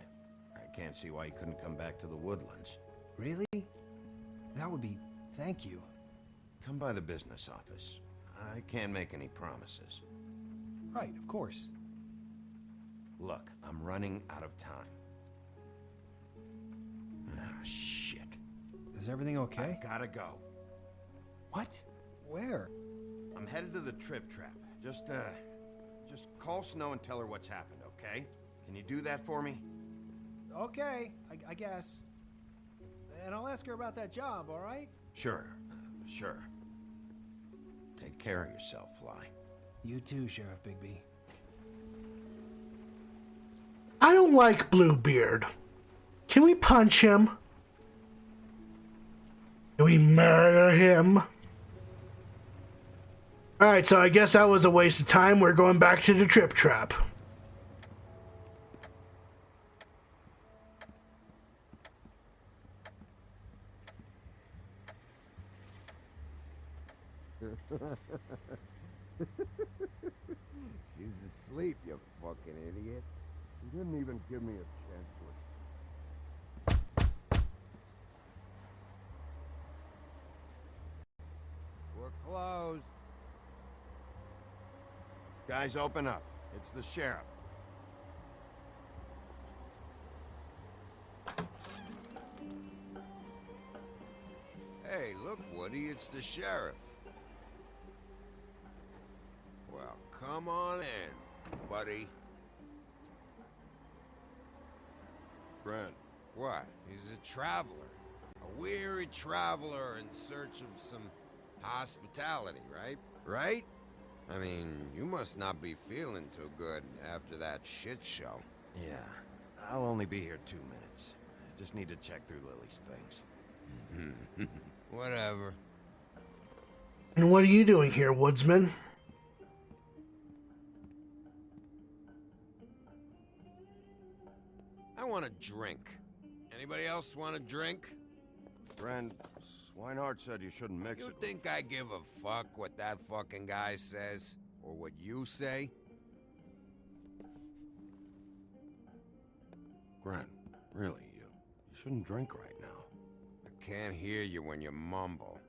I can't see why he couldn't come back to the Woodlands. Really? That would be... Thank you. Come by the business office. I can't make any promises. Right, of course. Look, I'm running out of time. Ah, shit. Is everything okay? I gotta go. What? Where? I'm headed to the Trip Trap. Just call Snow and tell her what's happened, okay? Can you do that for me? Okay, I guess. And I'll ask her about that job, all right? Sure. Take care of yourself, Fly. You too, Sheriff Bigby. I don't like Bluebeard. Can we punch him? Can we murder him? Alright, so I guess that was a waste of time. We're going back to the Trip Trap. She's asleep, you fucking idiot. You didn't even give me a chance to... We're closed. Guys, open up. It's the sheriff. Hey, look, Woody, it's the sheriff. Well, come on in, buddy. Brent. What? He's a traveler. A weary traveler in search of some hospitality, right? Right? I mean, you must not be feeling too good after that shit show. Yeah, I'll only be here 2 minutes. I just need to check through Lily's things. Whatever. And what are you doing here, Woodsman? I want a drink. Anybody else want a drink? Brent, Swinehart said you shouldn't mix You it. think I give a fuck what that fucking guy says? Or what you say? Brent, really, you shouldn't drink right now. I can't hear you when you mumble.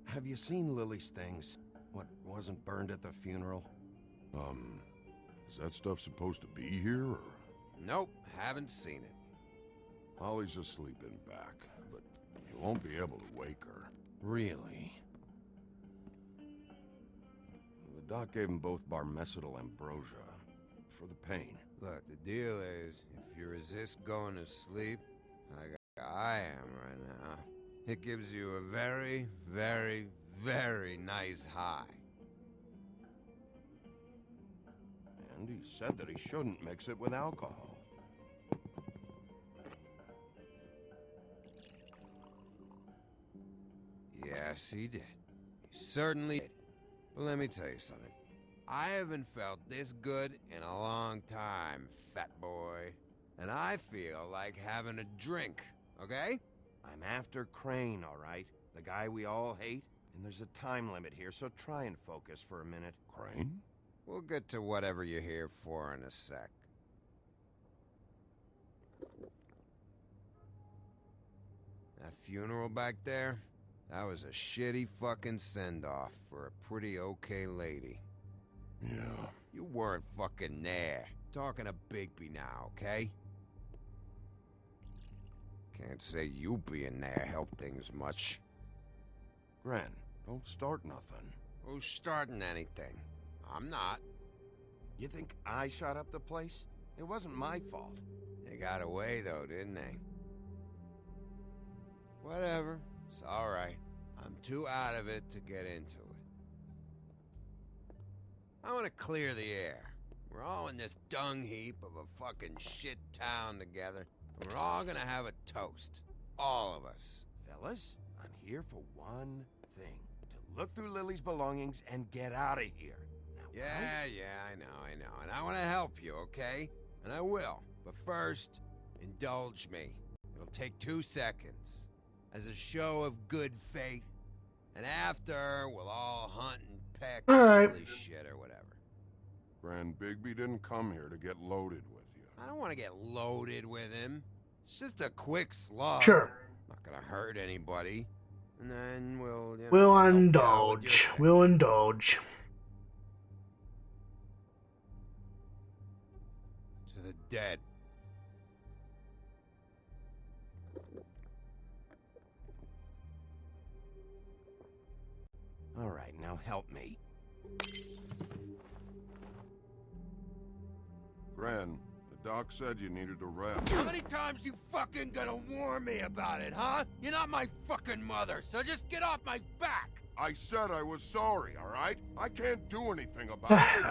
Have you seen Lily's things? What wasn't burned at the funeral? Is that stuff supposed to be here, or...? Nope, haven't seen it. Holly's asleep in back, but you won't be able to wake her. Really? Doc gave them both barmecidal ambrosia. For the pain. Look, the deal is, if you resist going to sleep, like I am right now, it gives you a very, very, very nice high. And he said that he shouldn't mix it with alcohol. Yes, he did. He certainly did. But let me tell you something. I haven't felt this good in a long time, fat boy. And I feel like having a drink, okay? I'm after Crane, all right? The guy we all hate? And there's a time limit here, so try and focus for a minute. Crane? We'll get to whatever you're here for in a sec. That funeral back there? That was a shitty fucking send-off for a pretty okay lady. Yeah. You weren't fucking there. Talking to Bigby now, okay? Can't say you being there helped things much. Gren, don't start nothing. Who's starting anything? I'm not. You think I shot up the place? It wasn't my fault. They got away though, didn't they? Whatever. It's alright. I'm too out of it to get into it. I want to clear the air. We're all in this dung heap of a fucking shit town together, and we're all gonna have a toast. All of us. Fellas, I'm here for one thing. To look through Lily's belongings and get out of here. Now, Yeah, I know. And I want to help you, okay? And I will. But first, indulge me. It'll take 2 seconds. As a show of good faith. And after, we'll all hunt and peck holy shit or whatever. Grand Bigby didn't come here to get loaded with you. I don't want to get loaded with him. It's just a quick slug. Sure. Not gonna hurt anybody. And then we'll, you know, We'll indulge. We'll indulge. To the dead. All right, now help me. Gren, the doc said you needed a rest. How many times you fucking gonna warn me about it, huh? You're not my fucking mother, so just get off my back! I said I was sorry, all right? I can't do anything about it.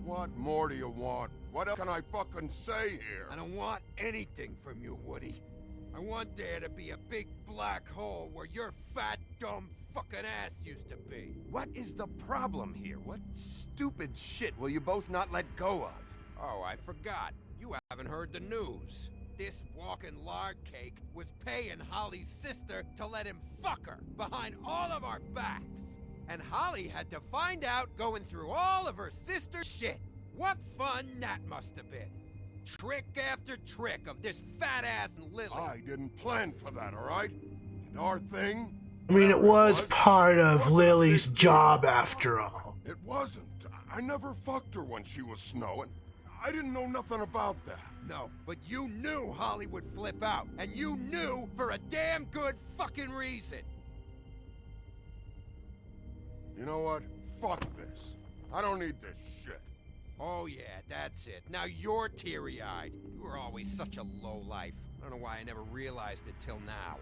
What more do you want? What else can I fucking say here? I don't want anything from you, Woody. I want there to be a big black hole where your fat, dumb fucking ass used to be. What is the problem here? What stupid shit will you both not let go of? Oh, I forgot. You haven't heard the news. This walking lard cake was paying Holly's sister to let him fuck her behind all of our backs. And Holly had to find out going through all of her sister's shit. What fun that must have been. Trick after trick of this fat-ass Lily. I didn't plan for that, all right? And our thing... I mean, it was part of Lily's job after all. It wasn't. I never fucked her when she was snowing. I didn't know nothing about that. No, but you knew Holly would flip out. And you knew for a damn good fucking reason. You know what? Fuck this. I don't need this shit. Oh yeah, that's it. Now you're teary-eyed. You were always such a lowlife. I don't know why I never realized it till now.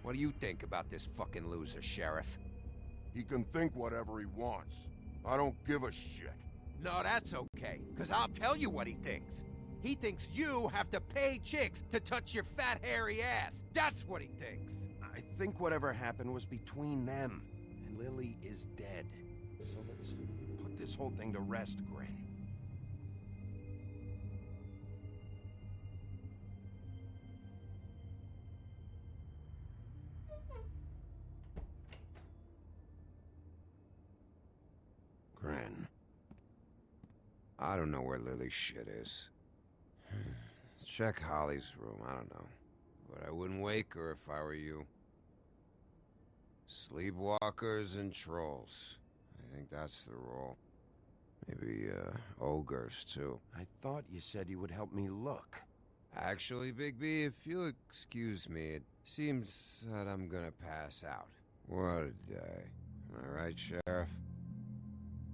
What do you think about this fucking loser, Sheriff? He can think whatever he wants. I don't give a shit. No, that's okay, because I'll tell you what he thinks. He thinks you have to pay chicks to touch your fat, hairy ass. That's what he thinks. I think whatever happened was between them, and Lily is dead. So let's put this whole thing to rest, Gren. Gren. I don't know where Lily's shit is. Check Holly's room, I don't know. But I wouldn't wake her if I were you. Sleepwalkers and trolls. I think that's the rule. Maybe, ogres, too. I thought you said you would help me look. Actually, Bigby, if you'll excuse me, it seems that I'm gonna pass out. What a day. Am I right, Sheriff?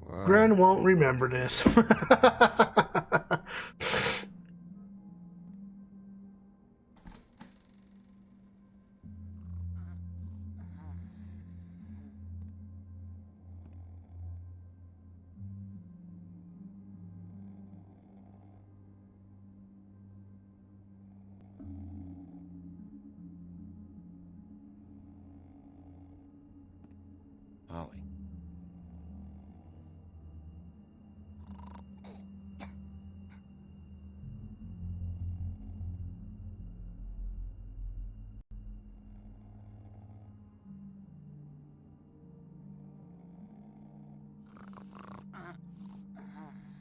What? Gren won't remember this. Holly.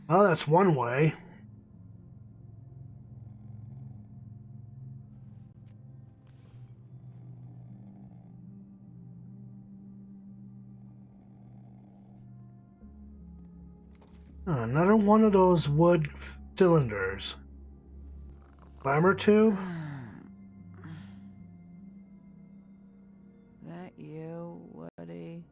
Well, that's one way. Another one of those wood cylinders. Glamour tube? That you, Woody?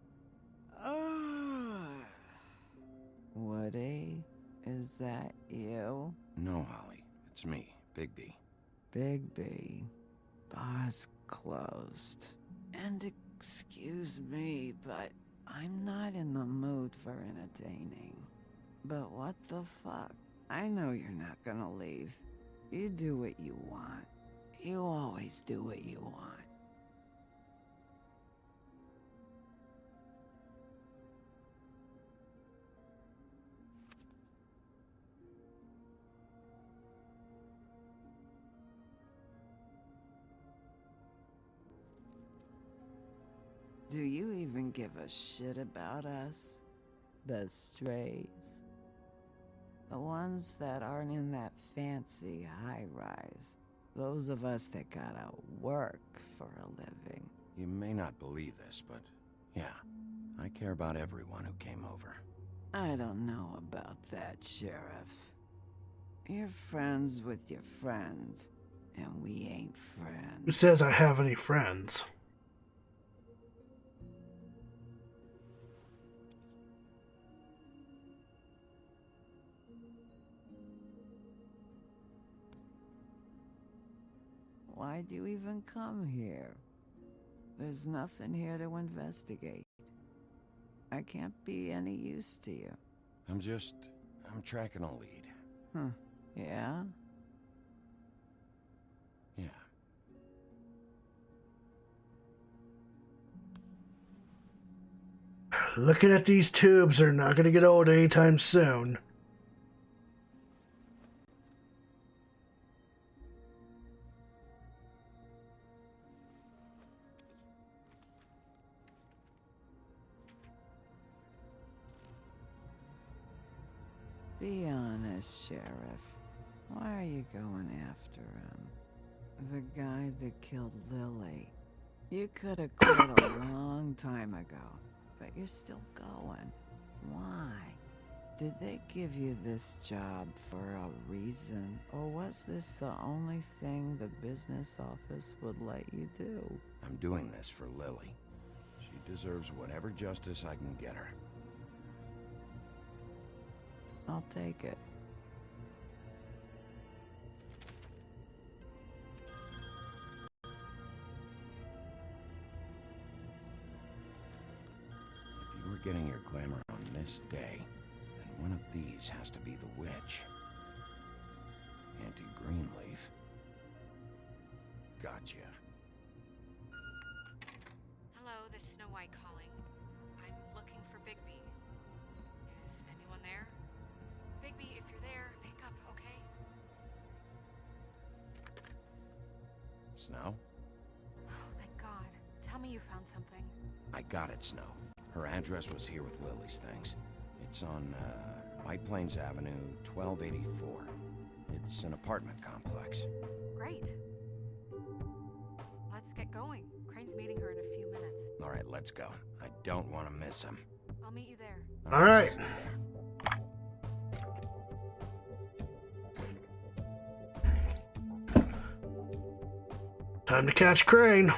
Woody? Is that you? No, Holly. It's me, Bigby. Bigby. Bar's closed. And excuse me, but I'm not in the mood for entertaining. But what the fuck? I know you're not gonna leave. You do what you want. You always do what you want. Do you even give a shit about us? The strays? The ones that aren't in that fancy high-rise. Those of us that gotta work for a living. You may not believe this, but yeah, I care about everyone who came over. I don't know about that, Sheriff. You're friends with your friends, and we ain't friends. Who says I have any friends? Why'd you even come here? There's nothing here to investigate. I can't be any use to you. I'm tracking a lead. Huh. Yeah? Yeah. Looking at these tubes, they're not going to get old anytime soon. Be honest, Sheriff. Why are you going after him? The guy that killed Lily. You could have quit a long time ago, but you're still going. Why? Did they give you this job for a reason, or was this the only thing the business office would let you do? I'm doing this for Lily. She deserves whatever justice I can get her. I'll take it. If you were getting your glamour on this day, then one of these has to be the witch. Auntie Greenleaf. Gotcha. Hello, this is Snow White calling. I'm looking for Bigby. Is anyone there? Bigby, if you're there, pick up, okay? Snow? Oh, thank God. Tell me you found something. I got it, Snow. Her address was here with Lily's things. It's on, White Plains Avenue, 1284. It's an apartment complex. Great. Let's get going. Crane's meeting her in a few minutes. All right, let's go. I don't want to miss him. I'll meet you there. All right. Time to catch Crane.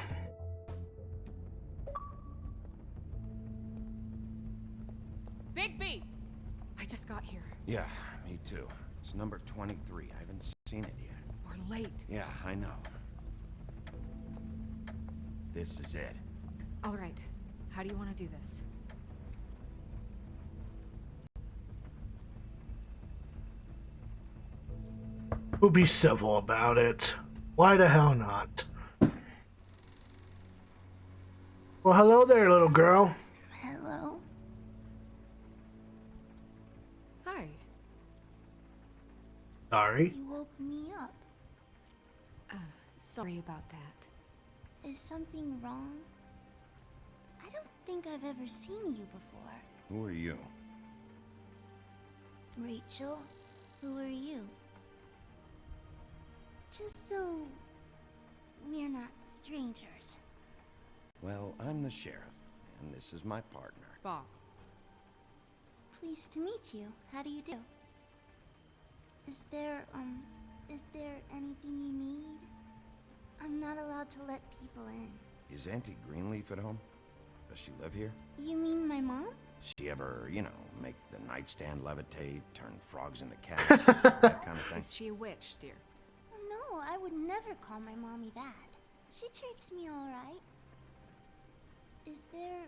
Bigby! I just got here. Yeah, me too. It's number 23. I haven't seen it yet. We're late. Yeah, I know. This is it. All right. How do you want to do this? We'll be civil about it. Why the hell not? Well, hello there, little girl. Hello? Hi. Sorry. You woke me up. Sorry about that. Is something wrong? I don't think I've ever seen you before. Who are you? Rachel, who are you? Just so we're not strangers. Well, I'm the sheriff, and this is my partner. Boss. Pleased to meet you. How do you do? Is there anything you need? I'm not allowed to let people in. Is Auntie Greenleaf at home? Does she live here? You mean my mom? She ever, make the nightstand levitate, turn frogs into cats, that kind of thing? Is she a witch, dear? No, I would never call my mommy that. She treats me all right. Is there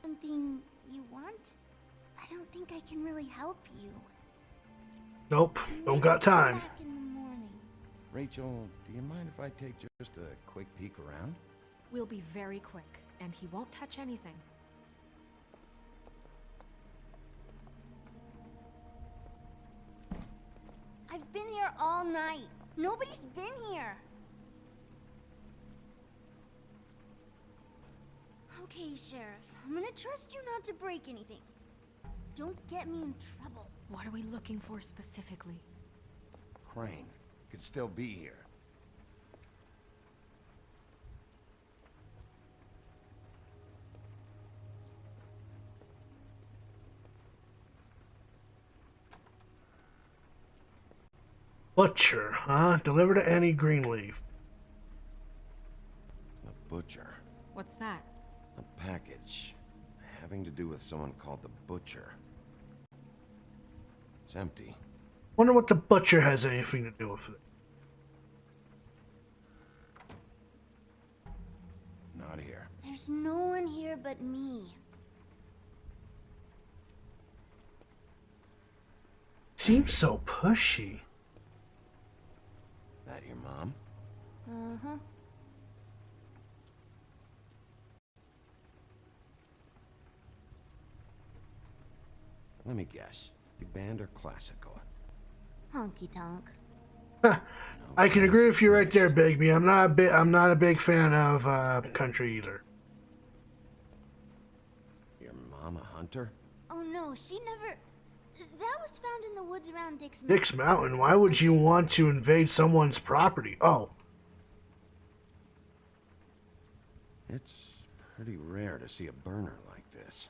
something you want? I don't think I can really help you. Nope, don't got time. Back in the morning. Rachel, do you mind if I take just a quick peek around? We'll be very quick, and he won't touch anything. I've been here all night. Nobody's been here. Okay, Sheriff. I'm gonna trust you not to break anything. Don't get me in trouble. What are we looking for specifically? Crane could still be here. Butcher, huh? Deliver to Annie Greenleaf. The butcher. What's that? A package having to do with someone called the Butcher. It's empty. Wonder what the butcher has anything to do with it. Not here. There's no one here but me. Seems so pushy. That your mom? Uh-huh. Let me guess. Big band or classical? Honky tonk. I can agree with you right there, Bigby. I'm not a big fan of country either. Your mom a hunter? Oh no, she never... That was found in the woods around Dick's Mountain. Dick's Mountain? Why would you want to invade someone's property? Oh. It's pretty rare to see a burner like this.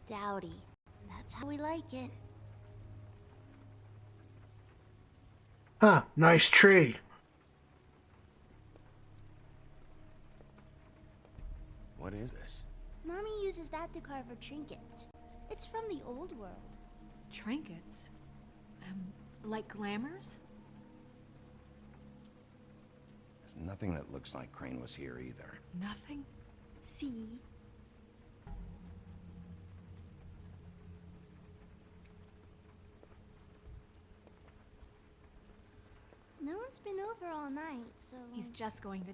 Dowdy. That's how we like it. Huh, nice tree. What is this? Mommy uses that to carve her trinkets. It's from the old world. Trinkets? Like glamours? There's nothing that looks like Crane was here either. Nothing? See? No one's been over all night, so... He's just going to...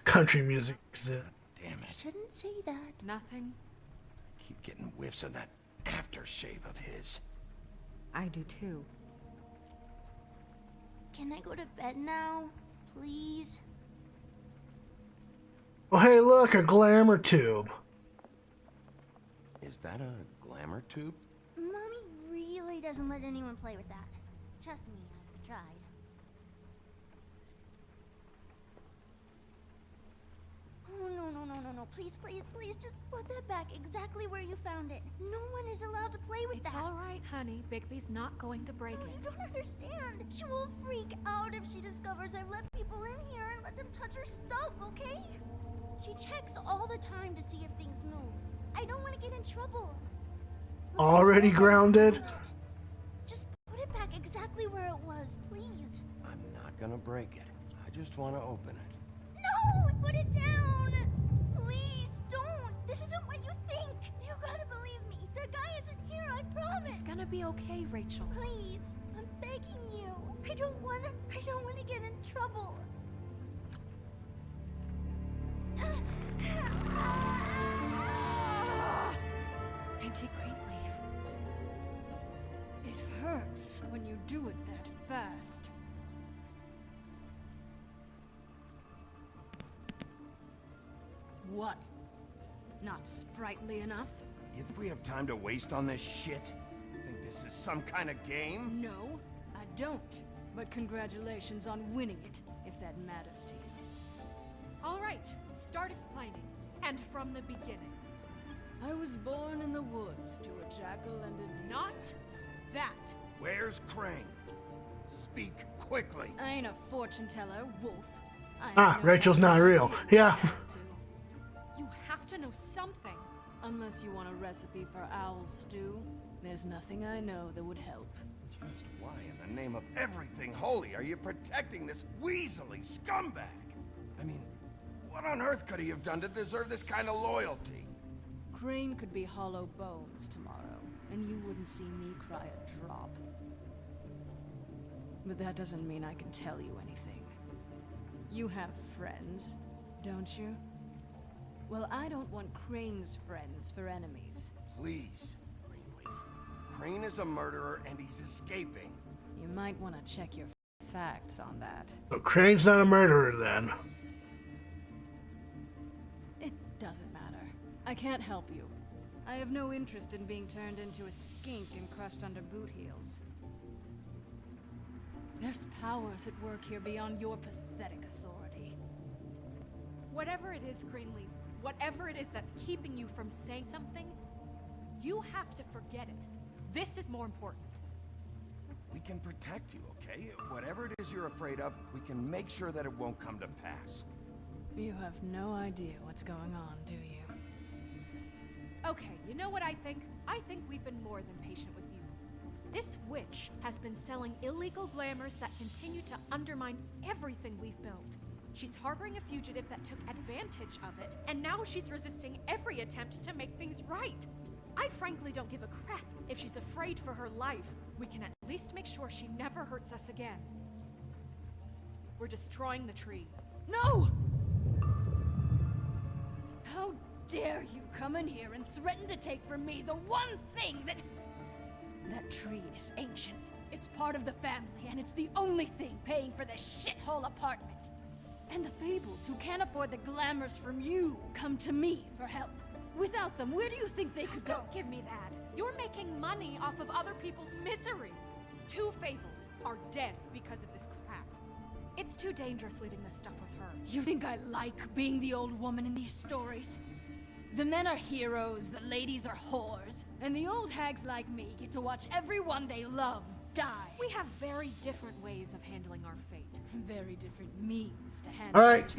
Country music. Damn it. Shouldn't say that. Nothing? Keep getting whiffs of that aftershave of his. I do too. Can I go to bed now? Please? Oh, hey, look, a glamour tube. Is that a glamour tube? Mommy really doesn't let anyone play with that. Trust me, I've tried. No. Please, just put that back exactly where you found it. No one is allowed to play with that. It's all right, honey. Bigby's not going to break it. You don't understand. She will freak out if she discovers I've let people in here and let them touch her stuff, okay? She checks all the time to see if things move. I don't want to get in trouble. Already grounded? Just put it back exactly where it was, please. I'm not gonna break it. I just want to open it. No! Put it down! Please, don't! This isn't what you think! You gotta believe me. The guy isn't here, I promise! It's gonna be okay, Rachel. Please, I'm begging you. I don't wanna get in trouble. Auntie Greenleaf. It hurts when you do it that fast. What? Not sprightly enough? You think we have time to waste on this shit? Think this is some kind of game? No, I don't. But congratulations on winning it, if that matters to you. All right, start explaining. And from the beginning. I was born in the woods to a jackal and a deer. Not that. Where's Crane? Speak quickly. I ain't a fortune teller, wolf. Rachel's not real. Yeah. You have to know something. Unless you want a recipe for owl stew, there's nothing I know that would help. Just why in the name of everything holy are you protecting this weaselly scumbag? I mean, what on earth could he have done to deserve this kind of loyalty? Crane could be hollow bones tomorrow, and you wouldn't see me cry a drop. But that doesn't mean I can tell you anything. You have friends, don't you? Well, I don't want Crane's friends for enemies. Please, Greenleaf. Crane is a murderer and he's escaping. You might want to check your facts on that. So Crane's not a murderer then. It doesn't matter. I can't help you. I have no interest in being turned into a skink and crushed under boot heels. There's powers at work here beyond your pathetic authority. Whatever it is, Greenleaf, whatever it is that's keeping you from saying something, you have to forget it. This is more important. We can protect you, okay? Whatever it is you're afraid of, we can make sure that it won't come to pass. You have no idea what's going on, do you? Okay, you know what I think? I think we've been more than patient with you. This witch has been selling illegal glamours that continue to undermine everything we've built. She's harboring a fugitive that took advantage of it, and now she's resisting every attempt to make things right. I frankly don't give a crap if she's afraid for her life. We can at least make sure she never hurts us again. We're destroying the tree. No! How dare you come in here and threaten to take from me the one thing that... That tree is ancient. It's part of the family, and it's the only thing paying for this shithole apartment. And the Fables, who can't afford the glamours from you, come to me for help. Without them, where do you think they could go? Don't give me that. You're making money off of other people's misery. 2 Fables are dead because of this crap. It's too dangerous leaving this stuff with her. You think I like being the old woman in these stories? The men are heroes, the ladies are whores, and the old hags like me get to watch everyone they love die. We have very different ways of handling our fate. Very different means to handle Alright,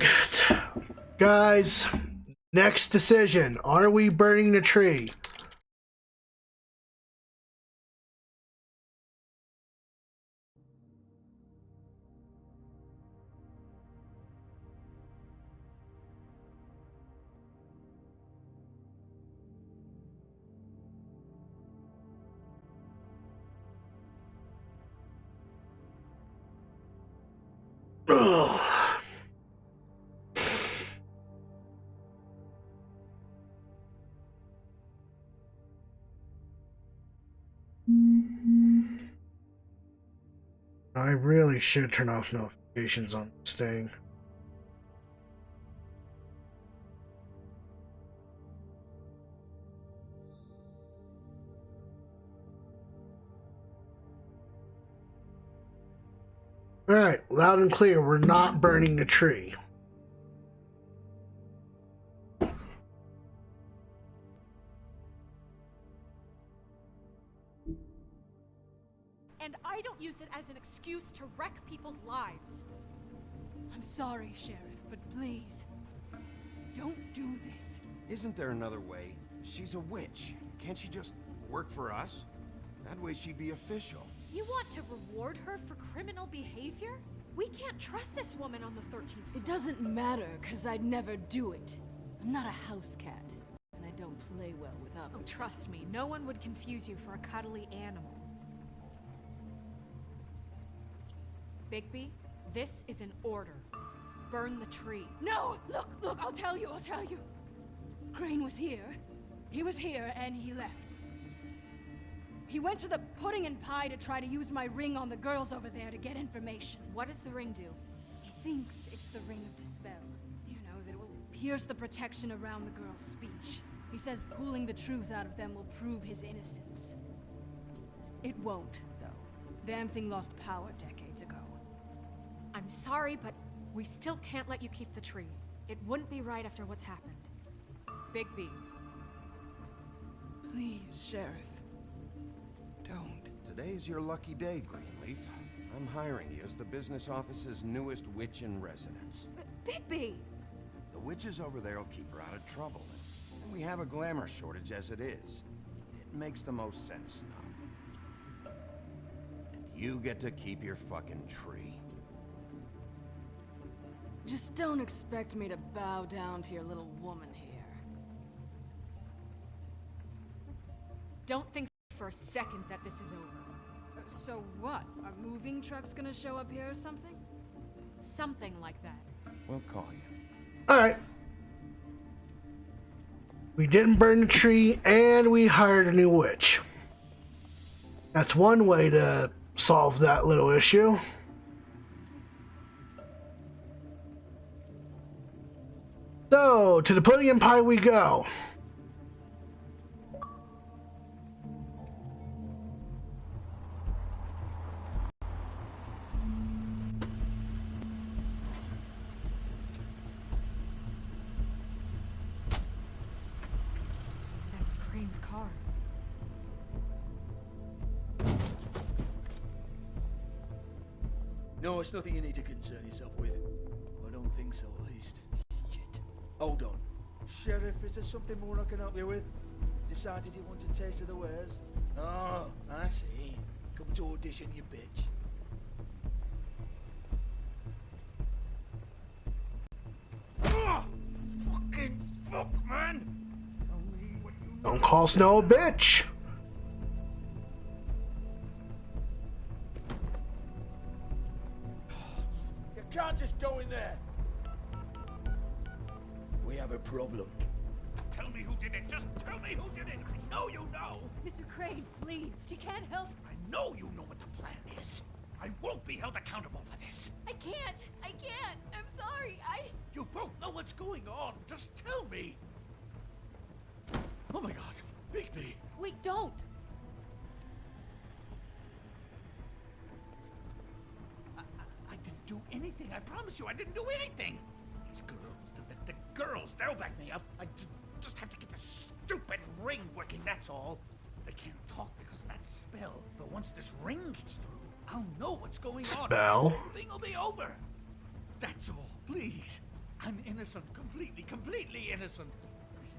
guys, next decision. Are we burning the tree? I really should turn off notifications on this thing. Alright, loud and clear, we're not burning the tree. don't use it as an excuse to wreck people's lives. I'm sorry, Sheriff, but please, don't do this. Isn't there another way? She's a witch. Can't she just work for us? That way she'd be official. You want to reward her for criminal behavior? We can't trust this woman on the 13th floor. It doesn't matter, because I'd never do it. I'm not a house cat, and I don't play well with others. Oh, trust me, no one would confuse you for a cuddly animal. Bigby, this is an order. Burn the tree. No! Look, I'll tell you. Crane was here. He was here, and he left. He went to the pudding and pie to try to use my ring on the girls over there to get information. What does the ring do? He thinks it's the ring of dispel. You know, that it will pierce the protection around the girls' speech. He says pulling the truth out of them will prove his innocence. It won't, though. Damn thing lost power decades ago. I'm sorry, but we still can't let you keep the tree. It wouldn't be right after what's happened. Bigby. Please, Sheriff. Don't. Today's your lucky day, Greenleaf. I'm hiring you as the business office's newest witch in residence. Bigby! The witches over there will keep her out of trouble. And we have a glamour shortage as it is. It makes the most sense now. And you get to keep your fucking tree. Just don't expect me to bow down to your little woman here. Don't think for a second that this is over. So what? Are moving trucks gonna show up here or something? Something like that. We'll call you. Alright. We didn't burn the tree, and we hired a new witch. That's one way to solve that little issue. So, to the pudding and pie we go. That's Crane's car. No, it's nothing you need to concern yourself with. I don't think so, at least. Shit. Hold on. Sheriff, is there something more I can help you with? Decided you want a taste of the wares? Oh, I see. Come to audition, you bitch. Oh, fucking fuck, man! Don't call Snow a bitch. You can't just go in there. We have a problem. Tell me who did it. Just tell me who did it. I know you know. Mr. Crane, please. You can't help. I know you know what the plan is. I won't be held accountable for this. I can't. I'm sorry. You both know what's going on. Just tell me. Oh my God. Bigby. Wait, don't. I didn't do anything. I promise you, I didn't do anything. These girls, the girls, they'll back me up. I just have to get the stupid ring working, that's all. They can't talk because of that spell, but once this ring gets through, I'll know what's going on. Spell? The thing will be over. That's all. Please. I'm innocent. Completely innocent. Please,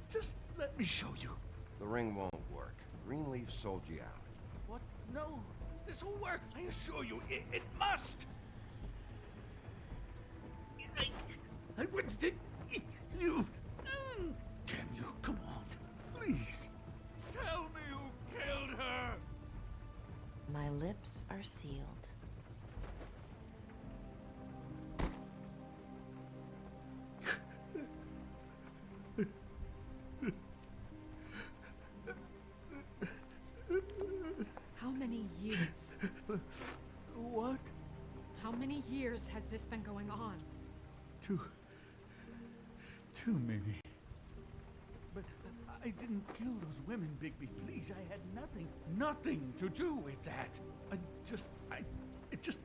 just let me show you. The ring won't work. Greenleaf sold you out. What? No. This will work. I assure you, it must. I wouldn't did you. Damn you. Come on. Please. Tell me who killed her. My lips are sealed. How many years? What? How many years has this been going on? Too many. But I didn't kill those women, Bigby. Please, I had nothing to do with that. It just,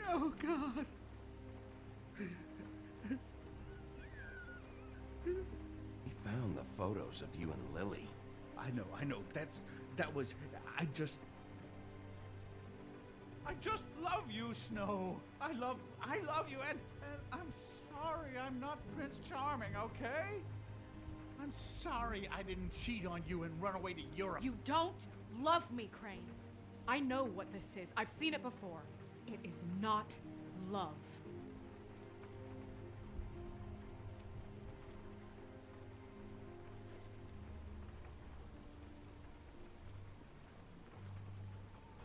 oh God. We found the photos of you and Lily. I know. I just love you, Snow. I love you, and I'm sorry I'm not Prince Charming, okay? I'm sorry I didn't cheat on you and run away to Europe. You don't love me, Crane. I know what this is. I've seen it before. It is not love.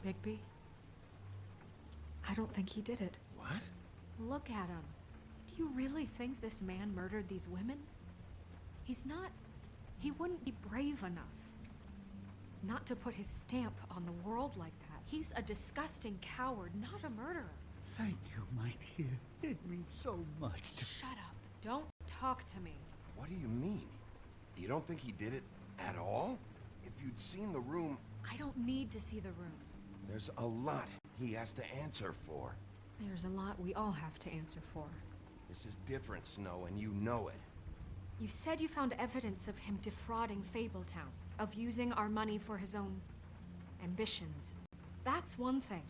Bigby? I don't think he did it. What? Look at him. Do you really think this man murdered these women? He wouldn't be brave enough. Not to put his stamp on the world like that. He's a disgusting coward, not a murderer. Thank you, my dear. It means so much to... Shut up. Don't talk to me. What do you mean? You don't think he did it at all? If you'd seen the room... I don't need to see the room. There's a lot he has to answer for. There's a lot we all have to answer for. This is different, Snow, and you know it. You said you found evidence of him defrauding Fabletown, of using our money for his own ambitions. That's one thing.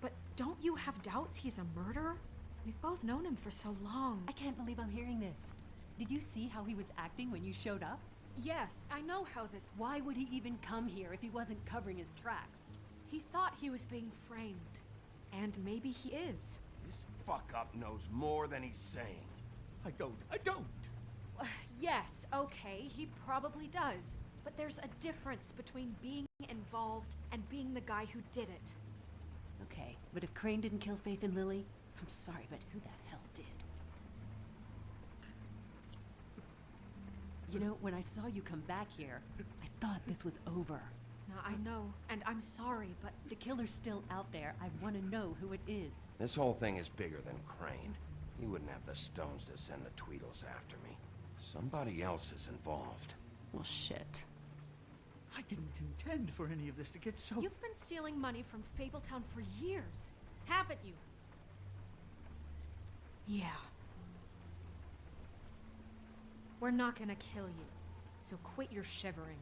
But don't you have doubts he's a murderer? We've both known him for so long. I can't believe I'm hearing this. Did you see how he was acting when you showed up? Yes, I know how this... Why would he even come here if he wasn't covering his tracks? He thought he was being framed. And maybe he is. This fuck-up knows more than he's saying. I don't. Yes, okay, he probably does. But there's a difference between being involved and being the guy who did it. Okay, but if Crane didn't kill Faith and Lily, I'm sorry, but who the hell did? You know, when I saw you come back here, I thought this was over. Now, I know, and I'm sorry, but... The killer's still out there. I want to know who it is. This whole thing is bigger than Crane. He wouldn't have the stones to send the Tweedles after me. Somebody else is involved. Well, shit. I didn't intend for any of this to get so... You've been stealing money from Fabletown for years, haven't you? Yeah. We're not gonna kill you, so quit your shivering.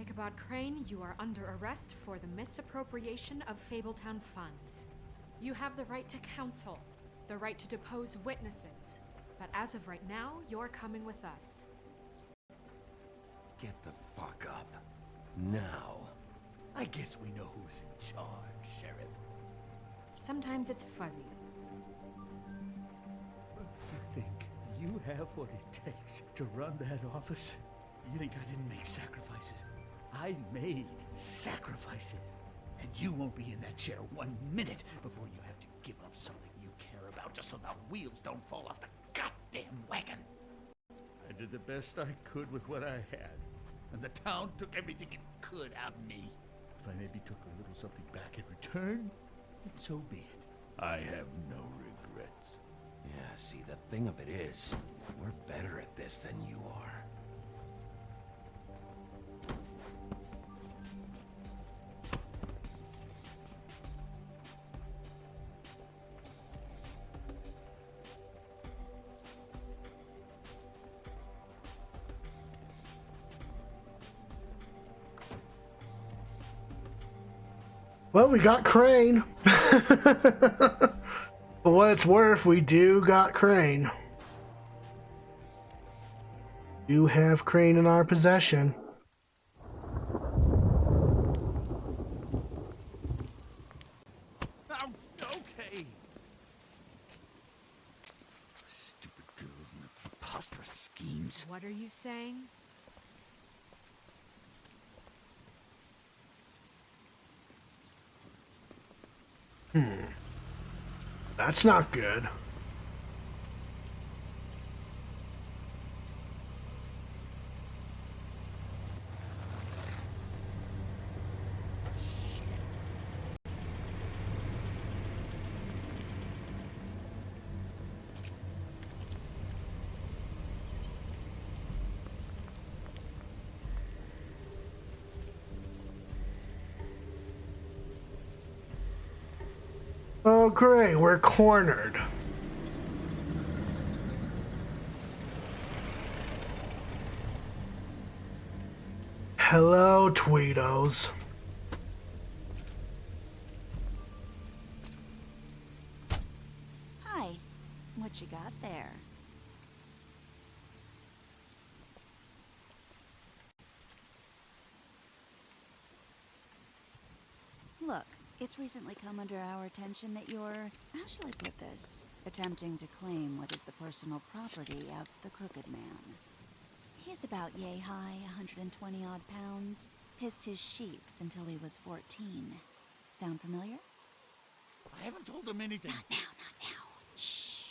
Ichabod Crane, you are under arrest for the misappropriation of Fabletown funds. You have the right to counsel, the right to depose witnesses, but as of right now, you're coming with us. Get the fuck up. Now. I guess we know who's in charge, Sheriff. Sometimes it's fuzzy. You think you have what it takes to run that office? You think I didn't make sacrifices? I made sacrifices. And you won't be in that chair 1 minute before you have to give up something you care about just so the wheels don't fall off the goddamn wagon. I did the best I could with what I had, and the town took everything it could out of me. If I maybe took a little something back in return, then so be it. I have no regrets. Yeah, see, the thing of it is, we're better at this than you are. Well, we got Crane. For what it's worth, we do got Crane. Do have Crane in our possession. Oh, okay. Stupid girls and their preposterous schemes. What are you saying? That's not good. Oh, great, we're cornered. Hello, Tweedles. what you got there. Look, it's recently come under our attention that you're, how shall I put this, attempting to claim what is the personal property of the Crooked Man. He's about yay high, 120 odd pounds, pissed his sheets until he was 14. Sound familiar? I haven't told him anything. Not now. Shh.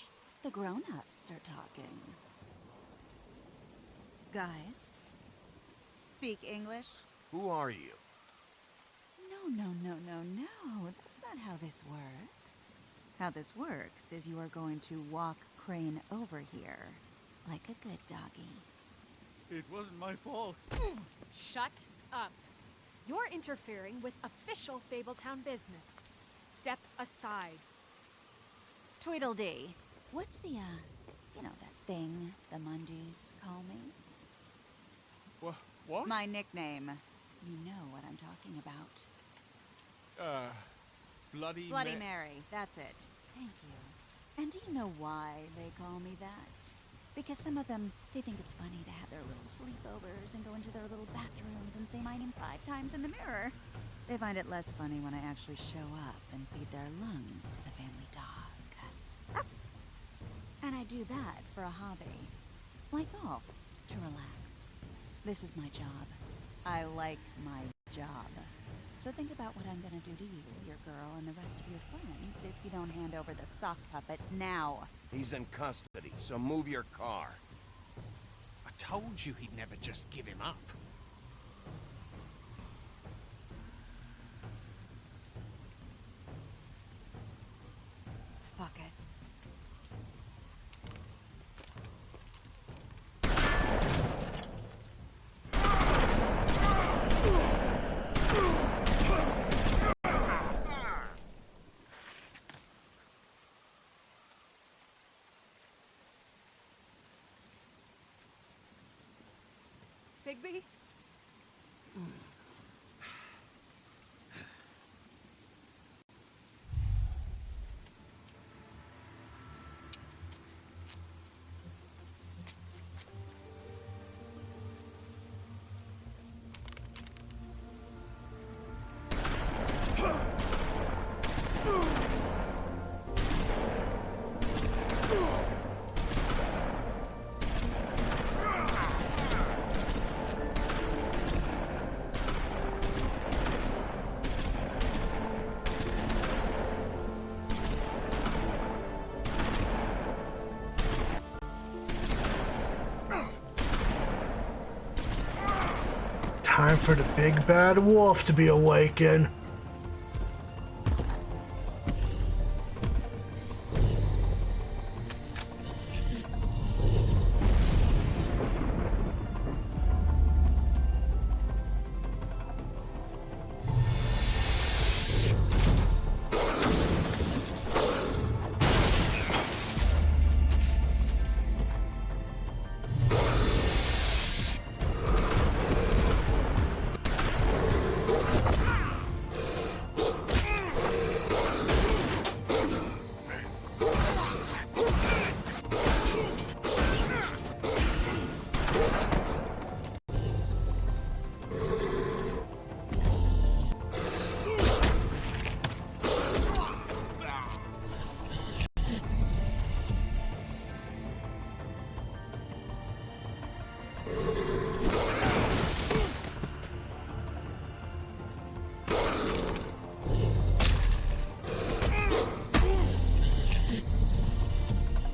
The grown-ups are talking. Guys, speak English? Who are you? No. That's not how this works. How this works is you are going to walk Crane over here, like a good doggy. It wasn't my fault. Shut up. You're interfering with official Fabletown business. Step aside. Tweedledee, what's the, that thing the Mundies call me? What? My nickname. You know what I'm talking about. Bloody Mary, that's it. Thank you. And do you know why they call me that? Because some of them, they think it's funny to have their little sleepovers and go into their little bathrooms and say my name 5 times in the mirror. They find it less funny when I actually show up and feed their lungs to the family dog. And I do that for a hobby. Like golf, to relax. This is my job. I like my job. So think about what I'm gonna do to you, your girl, and the rest of your friends if you don't hand over the sock puppet now. He's in custody, so move your car. I told you he'd never just give him up. Fuck it. Bigby? Time for the big bad wolf to be awakened.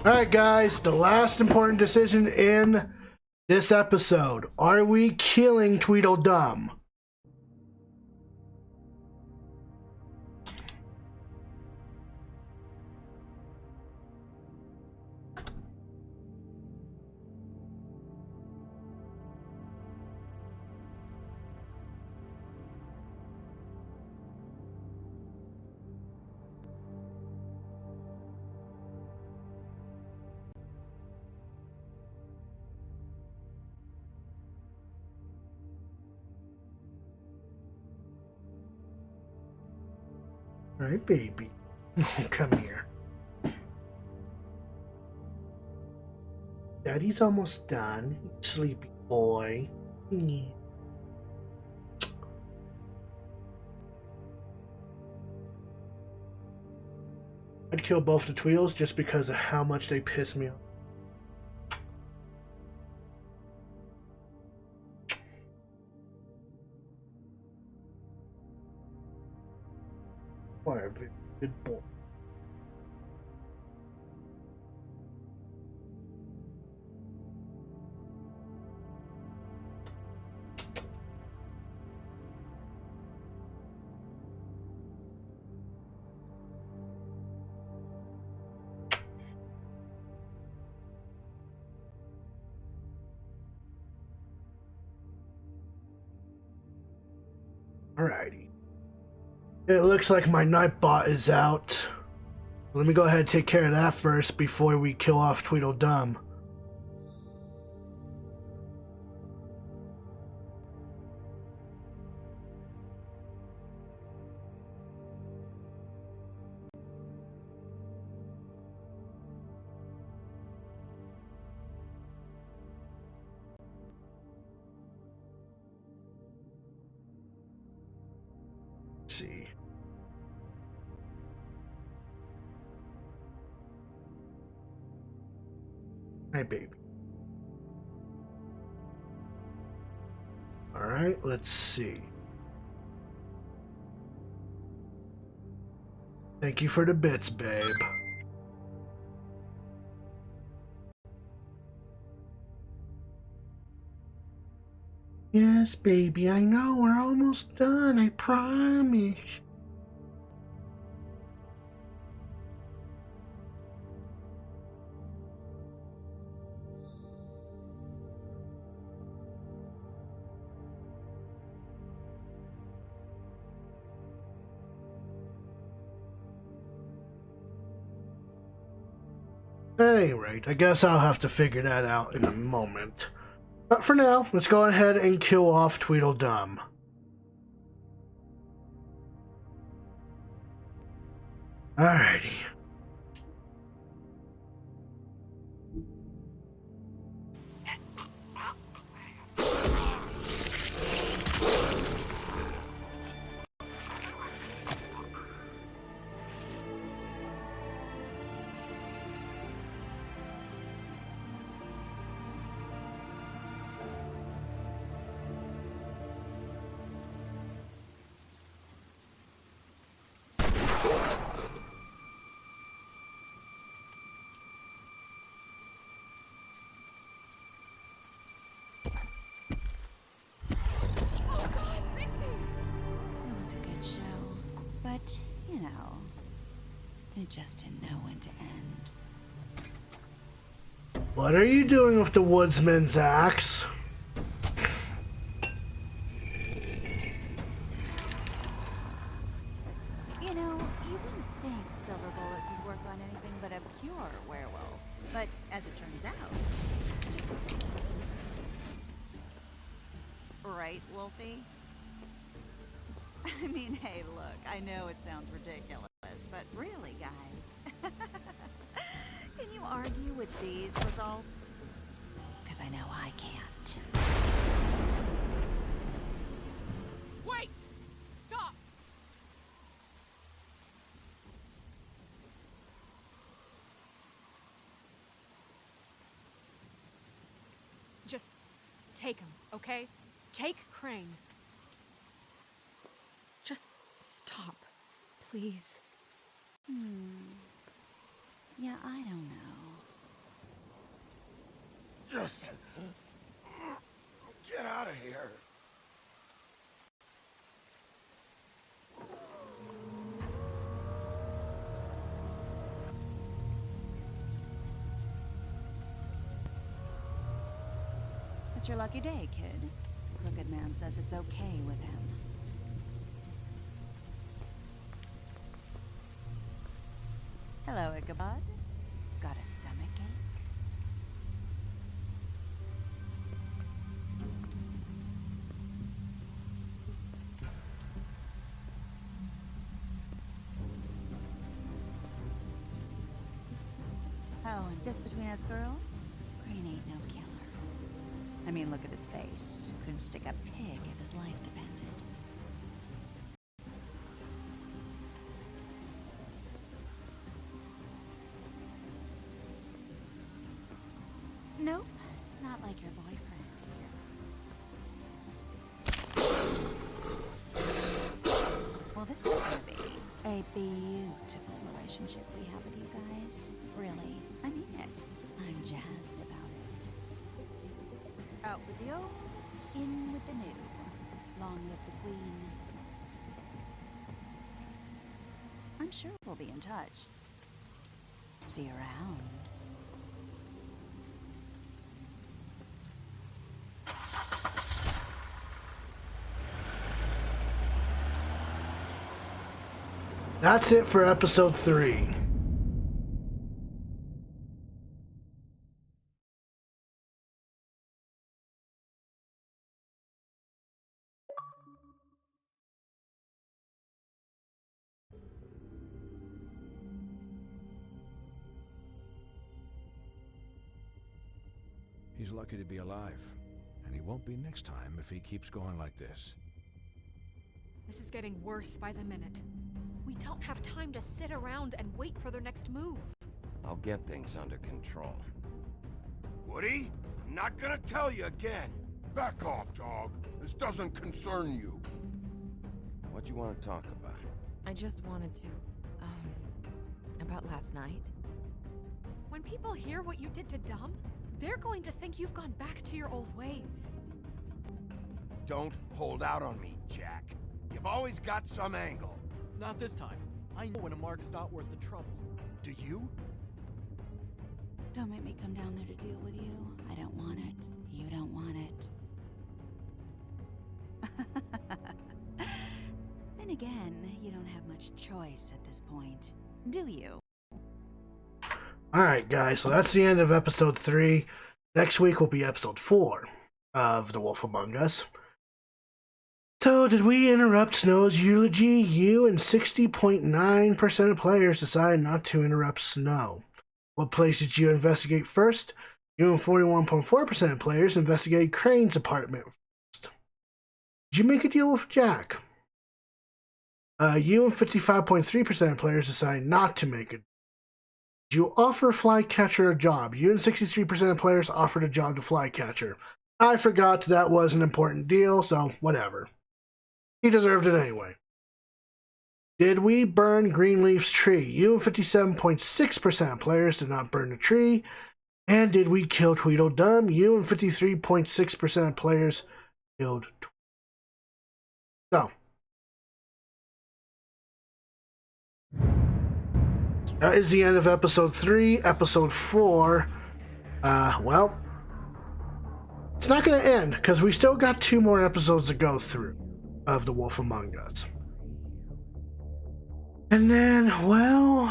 Alright guys, the last important decision in this episode. Are we killing Tweedledum? Alright, baby. Come here. Daddy's almost done. Sleepy boy. Yeah. I'd kill both the Tweedles just because of how much they piss me off. Why a very good boy. Alrighty. It looks like my Nightbot is out. Let me go ahead and take care of that first before we kill off Tweedledum. Let's see. Hi, baby. All right, let's see. Thank you for the bits, babe. Yes, baby, I know. We're almost done. I promise. Alright, I guess I'll have to figure that out in a moment. But for now, let's go ahead and kill off Tweedledum. Alrighty. It was a good show, but, you know, it just didn't know when to end. What are you doing with the Woodsman's axe? You know, you wouldn't think Silver Bullet could work on anything but a pure werewolf. But as it turns out, just works. Right, Wolfie? I mean, hey, look, I know it sounds ridiculous, but really, guys, can you argue with these results? Because I know I can't. Wait! Stop! Just take him, okay? Take Crane. Just stop, please. Yeah, I don't know. Just get out of here. It's your lucky day, kid. Crooked Man says it's okay with him. Hello, Ichabod. Got a stomach ache? Oh, and just between us girls, Crane ain't no killer. I mean, look at his face. Couldn't stick a pig if his life depended. Nope, not like your boyfriend here. Well, this is gonna be a beautiful relationship we have with you guys. Really, I mean it. I'm jazzed about it. Out with the old, in with the new. Long live the queen. I'm sure we'll be in touch. See you around. That's it for episode 3. He's lucky to be alive, and he won't be next time if he keeps going like this. This is getting worse by the minute. We don't have time to sit around and wait for their next move. I'll get things under control. Woody, I'm not gonna tell you again. Back off, dog. This doesn't concern you. What do you want to talk about? I just wanted to, about last night. When people hear what you did to Dom, they're going to think you've gone back to your old ways. Don't hold out on me, Jack. You've always got some angle. Not this time. I know when a mark's not worth the trouble. Do you? Don't make me come down there to deal with you. I don't want it. You don't want it. Then again, you don't have much choice at this point, do you? Alright guys, so that's the end of episode 3. Next week will be episode 4 of The Wolf Among Us. So, did we interrupt Snow's eulogy? You and 60.9% of players decided not to interrupt Snow. What place did you investigate first? You and 41.4% of players investigated Crane's apartment first. Did you make a deal with Jack? You and 55.3% of players decided not to make a deal. Did you offer Flycatcher a job? You and 63% of players offered a job to Flycatcher. I forgot that was an important deal, so whatever. He deserved it anyway. Did we burn Greenleaf's tree? You and 57.6% of players did not burn the tree. And did we kill Tweedledum? You and 53.6% of players killed Tweedledum. So, that is the end of episode 3. Episode 4, well, it's not going to end because we still got 2 more episodes to go through of The Wolf Among Us. And then, well,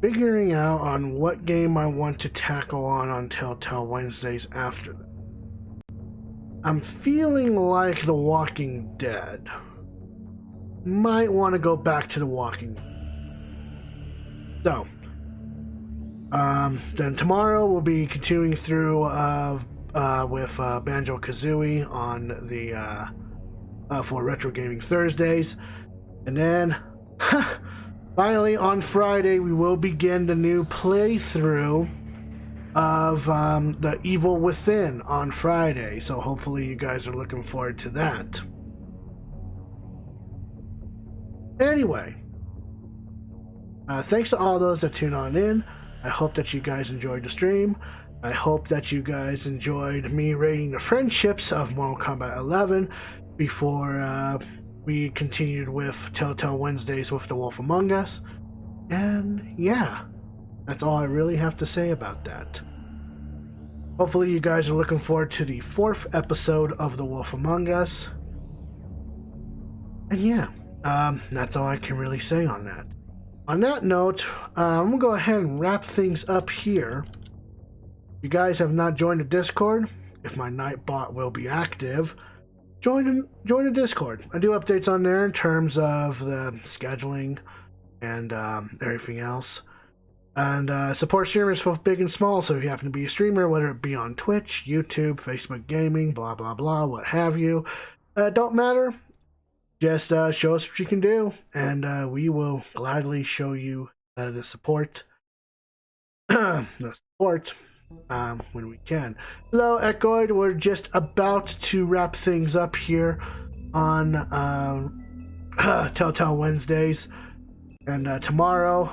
figuring out on what game I want to tackle on TellTale Wednesdays after that. I'm feeling like The Walking Dead. Might want to go back to The Walking Dead. So, then tomorrow we'll be continuing through with Banjo-Kazooie on the for Retro Gaming Thursdays. And then, finally on Friday, we will begin the new playthrough of The Evil Within on Friday. So hopefully you guys are looking forward to that. Anyway, thanks to all those that tune on in. I hope that you guys enjoyed the stream. I hope that you guys enjoyed me rating the friendships of Mortal Kombat 11 before we continued with TellTale Wednesdays with The Wolf Among Us. And yeah, that's all I really have to say about that. Hopefully you guys are looking forward to the 4th episode of The Wolf Among Us. And yeah, that's all I can really say on that. On that note, I'm going to go ahead and wrap things up here. If you guys have not joined the Discord, if my Nightbot will be active, join the Discord. I do updates on there in terms of the scheduling and everything else. And support streamers both big and small, so if you happen to be a streamer, whether it be on Twitch, YouTube, Facebook Gaming, blah, blah, blah, what have you, don't matter. Just show us what you can do, and we will gladly show you the support. When we can. Hello, Echoid. We're just about to wrap things up here on TellTale Wednesdays. And tomorrow,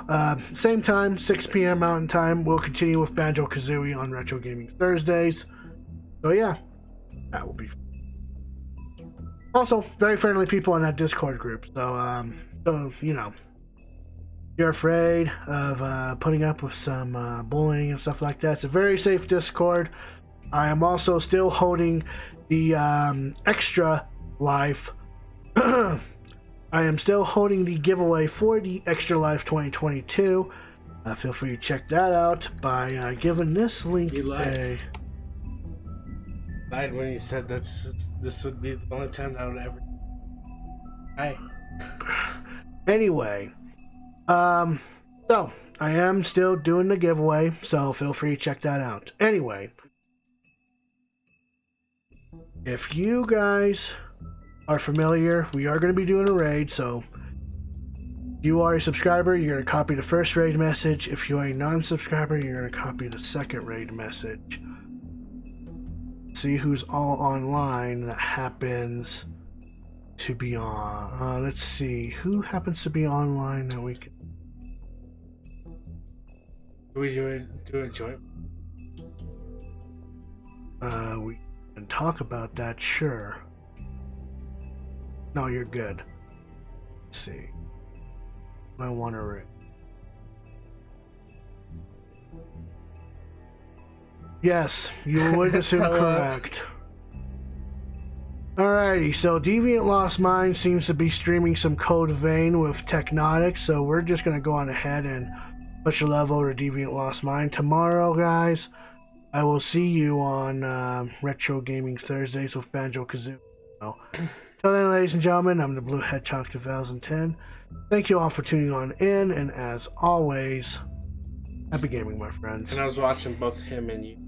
same time, 6 p.m. Mountain Time, we'll continue with Banjo-Kazooie on Retro Gaming Thursdays. So yeah, that will be fun. Also, very friendly people in that Discord group. So, you know, if you're afraid of putting up with some bullying and stuff like that, it's a very safe Discord. I am also still holding the Extra Life I am still holding the giveaway for the Extra Life 2022. Feel free to check that out by giving this link a... Lied when you said this would be the only time I would ever... Hi. Anyway, so I am still doing the giveaway, so feel free to check that out. Anyway, if you guys are familiar, we are going to be doing a raid, so if you are a subscriber, you're going to copy the first raid message. If you are a non-subscriber, you're going to copy the second raid message. See who's all online that happens to be on. Let's see, who happens to be online that we can... Do we do a joint? We can talk about that, sure. No, you're good. Let's see. I want to read. Yes, you would assume correct. Alrighty, so Deviant Lost Mind seems to be streaming some Code Vein with Technotics, so we're just going to go on ahead and push a level to Deviant Lost Mind. Tomorrow, guys, I will see you on Retro Gaming Thursdays with Banjo-Kazooie. So, till then, ladies and gentlemen, I'm the Blue Hedgehog 2010. Thank you all for tuning on in, and as always, happy gaming, my friends. And I was watching both him and you.